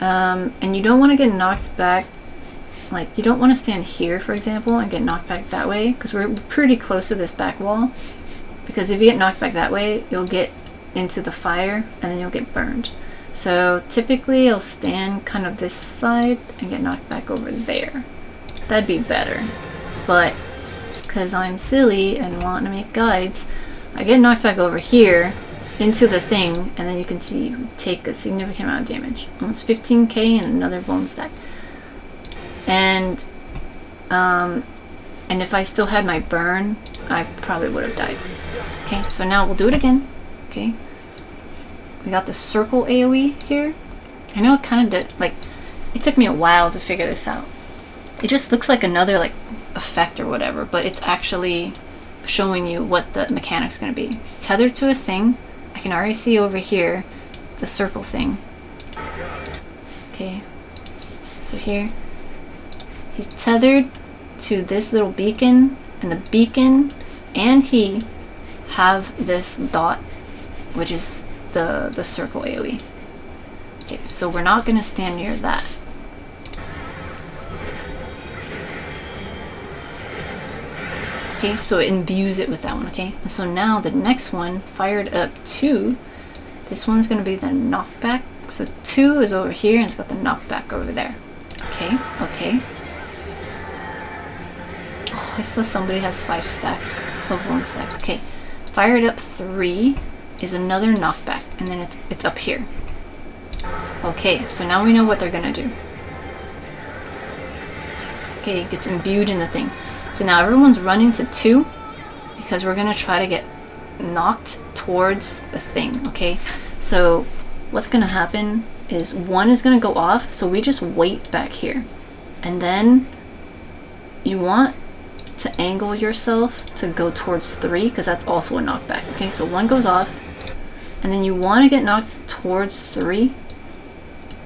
And you don't want to get knocked back, like you don't want to stand here, for example, and get knocked back that way, because we're pretty close to this back wall. Because if you get knocked back that way, you'll get into the fire, and then you'll get burned. So typically I'll stand kind of this side and get knocked back over there. That'd be better. But because I'm silly and want to make guides, I get knocked back over here into the thing, and then you can see you take a significant amount of damage. Almost 15k and another bone stack. And if I still had my burn, I probably would have died. Okay, so now we'll do it again. Okay. We got the circle AoE here. I know it kind of did, like, it took me a while to figure this out. It just looks like another, like, effect or whatever, but it's actually showing you what the mechanic's going to be. It's tethered to a thing. I can already see over here the circle thing. Okay, so here he's tethered to this little beacon, and the beacon and he have this dot, which is the circle AoE. Okay, so we're not going to stand near that. Okay, so it imbues it with that one, okay? And so now the next one, fired up 2, this one's going to be the knockback. So 2 is over here, and it's got the knockback over there. Okay, okay. Oh, I saw somebody has 5 stacks of 1 stack. Okay, fired up 3 is another knockback, and then it's up here. Okay, so now we know what they're going to do. Okay, it gets imbued in the thing. So now everyone's running to 2 because we're going to try to get knocked towards the thing, okay? So what's going to happen is 1 is going to go off, so we just wait back here. And then you want to angle yourself to go towards 3 because that's also a knockback, okay? So 1 goes off, and then you want to get knocked towards 3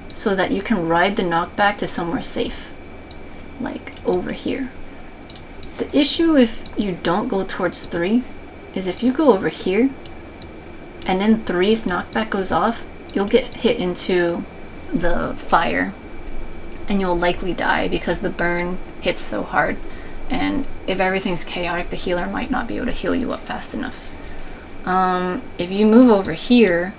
so that you can ride the knockback to somewhere safe, like over here. The issue if you don't go towards 3 is if you go over here and then 3's knockback goes off, you'll get hit into the fire and you'll likely die because the burn hits so hard, and if everything's chaotic, the healer might not be able to heal you up fast enough. If you move over here,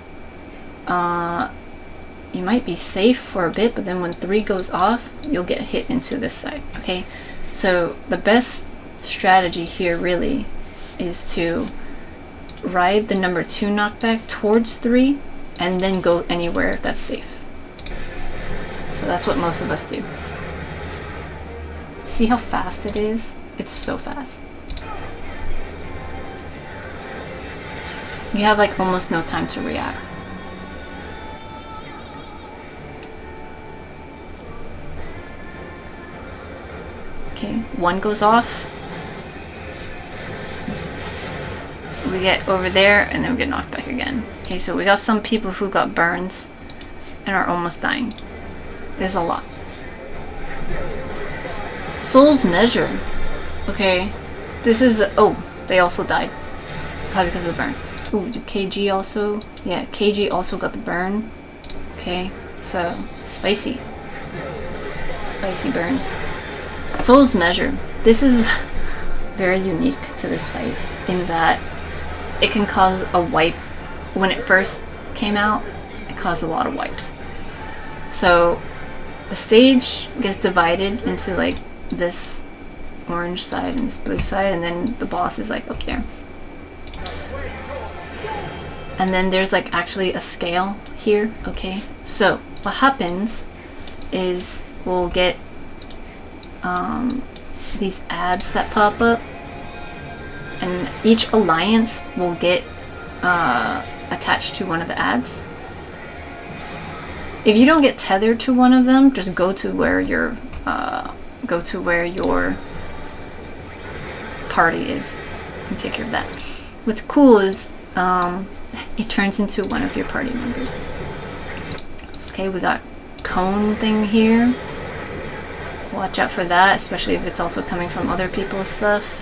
you might be safe for a bit, but then when 3 goes off, you'll get hit into this side, okay? So the best strategy here really is to ride the number 2 knockback towards 3 and then go anywhere that's safe. So that's what most of us do. See how fast it is? It's so fast. You have like almost no time to react. Okay, 1 goes off. We get over there and then we get knocked back again. Okay, so we got some people who got burns and are almost dying. There's a lot. Soul's Measure. Okay, this is, oh, they also died. Probably because of the burns. Ooh, did KG also? Yeah, KG also got the burn. Okay, so spicy. Spicy burns. Soul's Measure. This is very unique to this fight in that it can cause a wipe. When it first came out, it caused a lot of wipes. So the stage gets divided into like this orange side and this blue side, and then the boss is like up there. And then there's like actually a scale here, okay? So what happens is we'll get these ads that pop up, and each alliance will get attached to one of the ads. If you don't get tethered to one of them, just go to where your party is and take care of that. What's cool is it turns into one of your party members. Okay, we got cone thing here. Watch out for that, especially if it's also coming from other people's stuff.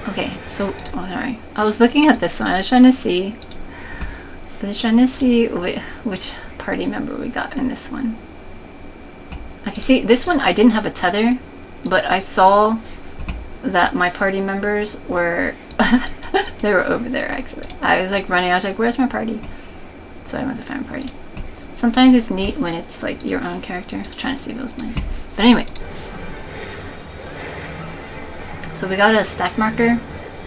Okay, so, oh, sorry. I was looking at this one. I was trying to see which party member we got in this one. Okay, see, this one I didn't have a tether, but I saw that my party members were they were over there actually. I was like running, I was like, where's my party? So I went to find party. Sometimes it's neat when it's like your own character. I'm trying to see if it was mine. But anyway. So we got a stack marker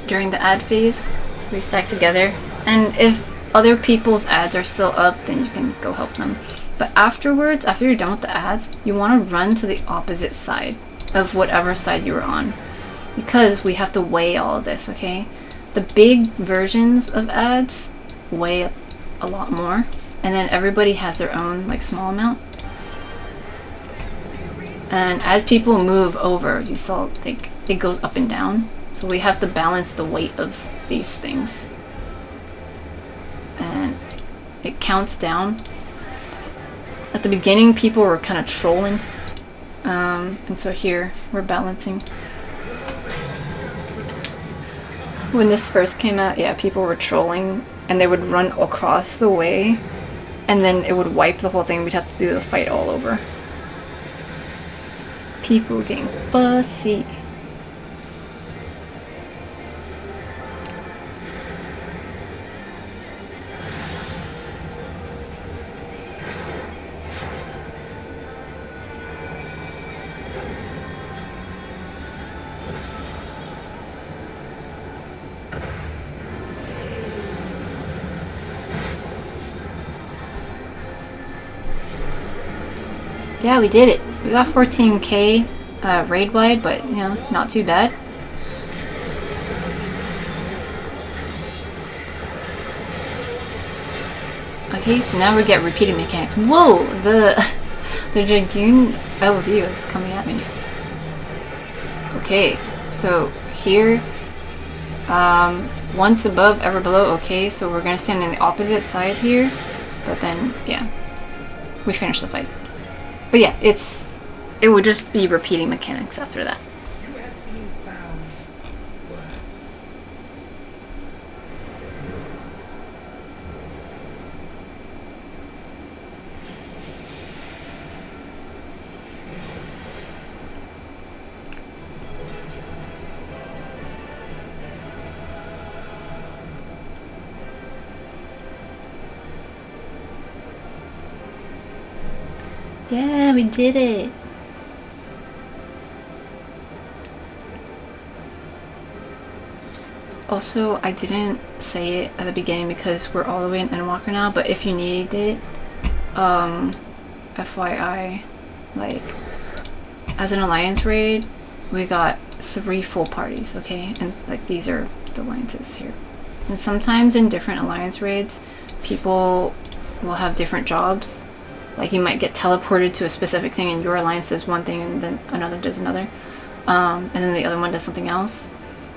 during the ad phase. We stack together. And if other people's ads are still up, then you can go help them. But afterwards, after you're done with the ads, you want to run to the opposite side of whatever side you were on. Because we have to weigh all of this, okay? The big versions of ads weigh a lot more. And then everybody has their own like small amount. And as people move over, you saw like it goes up and down. So we have to balance the weight of these things. And it counts down. At the beginning, people were kind of trolling. And so here, we're balancing. When this first came out, yeah, people were trolling. And they would run across the way. And then it would wipe the whole thing. We'd have to do the fight all over. People getting fussy. Yeah, we did it. We got 14k raid wide, but you know, not too bad. Okay, so now we get repeating mechanic. Whoa, the Dragoon LV is coming at me. Okay, so here, once above, ever below. Okay, so we're gonna stand on the opposite side here, but then yeah, we finished the fight. But yeah, it would just be repeating mechanics after that. Yeah, we did it. Also, I didn't say it at the beginning because we're all the way in Endwalker now, but if you need it, FYI, like, as an alliance raid, we got 3 full parties, okay? And like, these are the alliances here. And sometimes in different alliance raids, people will have different jobs. Like, you might get teleported to a specific thing and your alliance does one thing and then another does another. And then the other one does something else.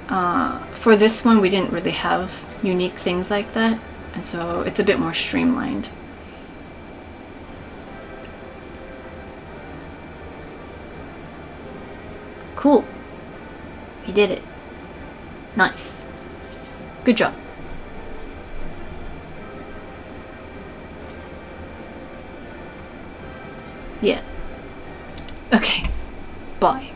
For this one, we didn't really have unique things like that. And so it's a bit more streamlined. Cool. We did it. Nice. Good job. Yeah. Okay. Bye.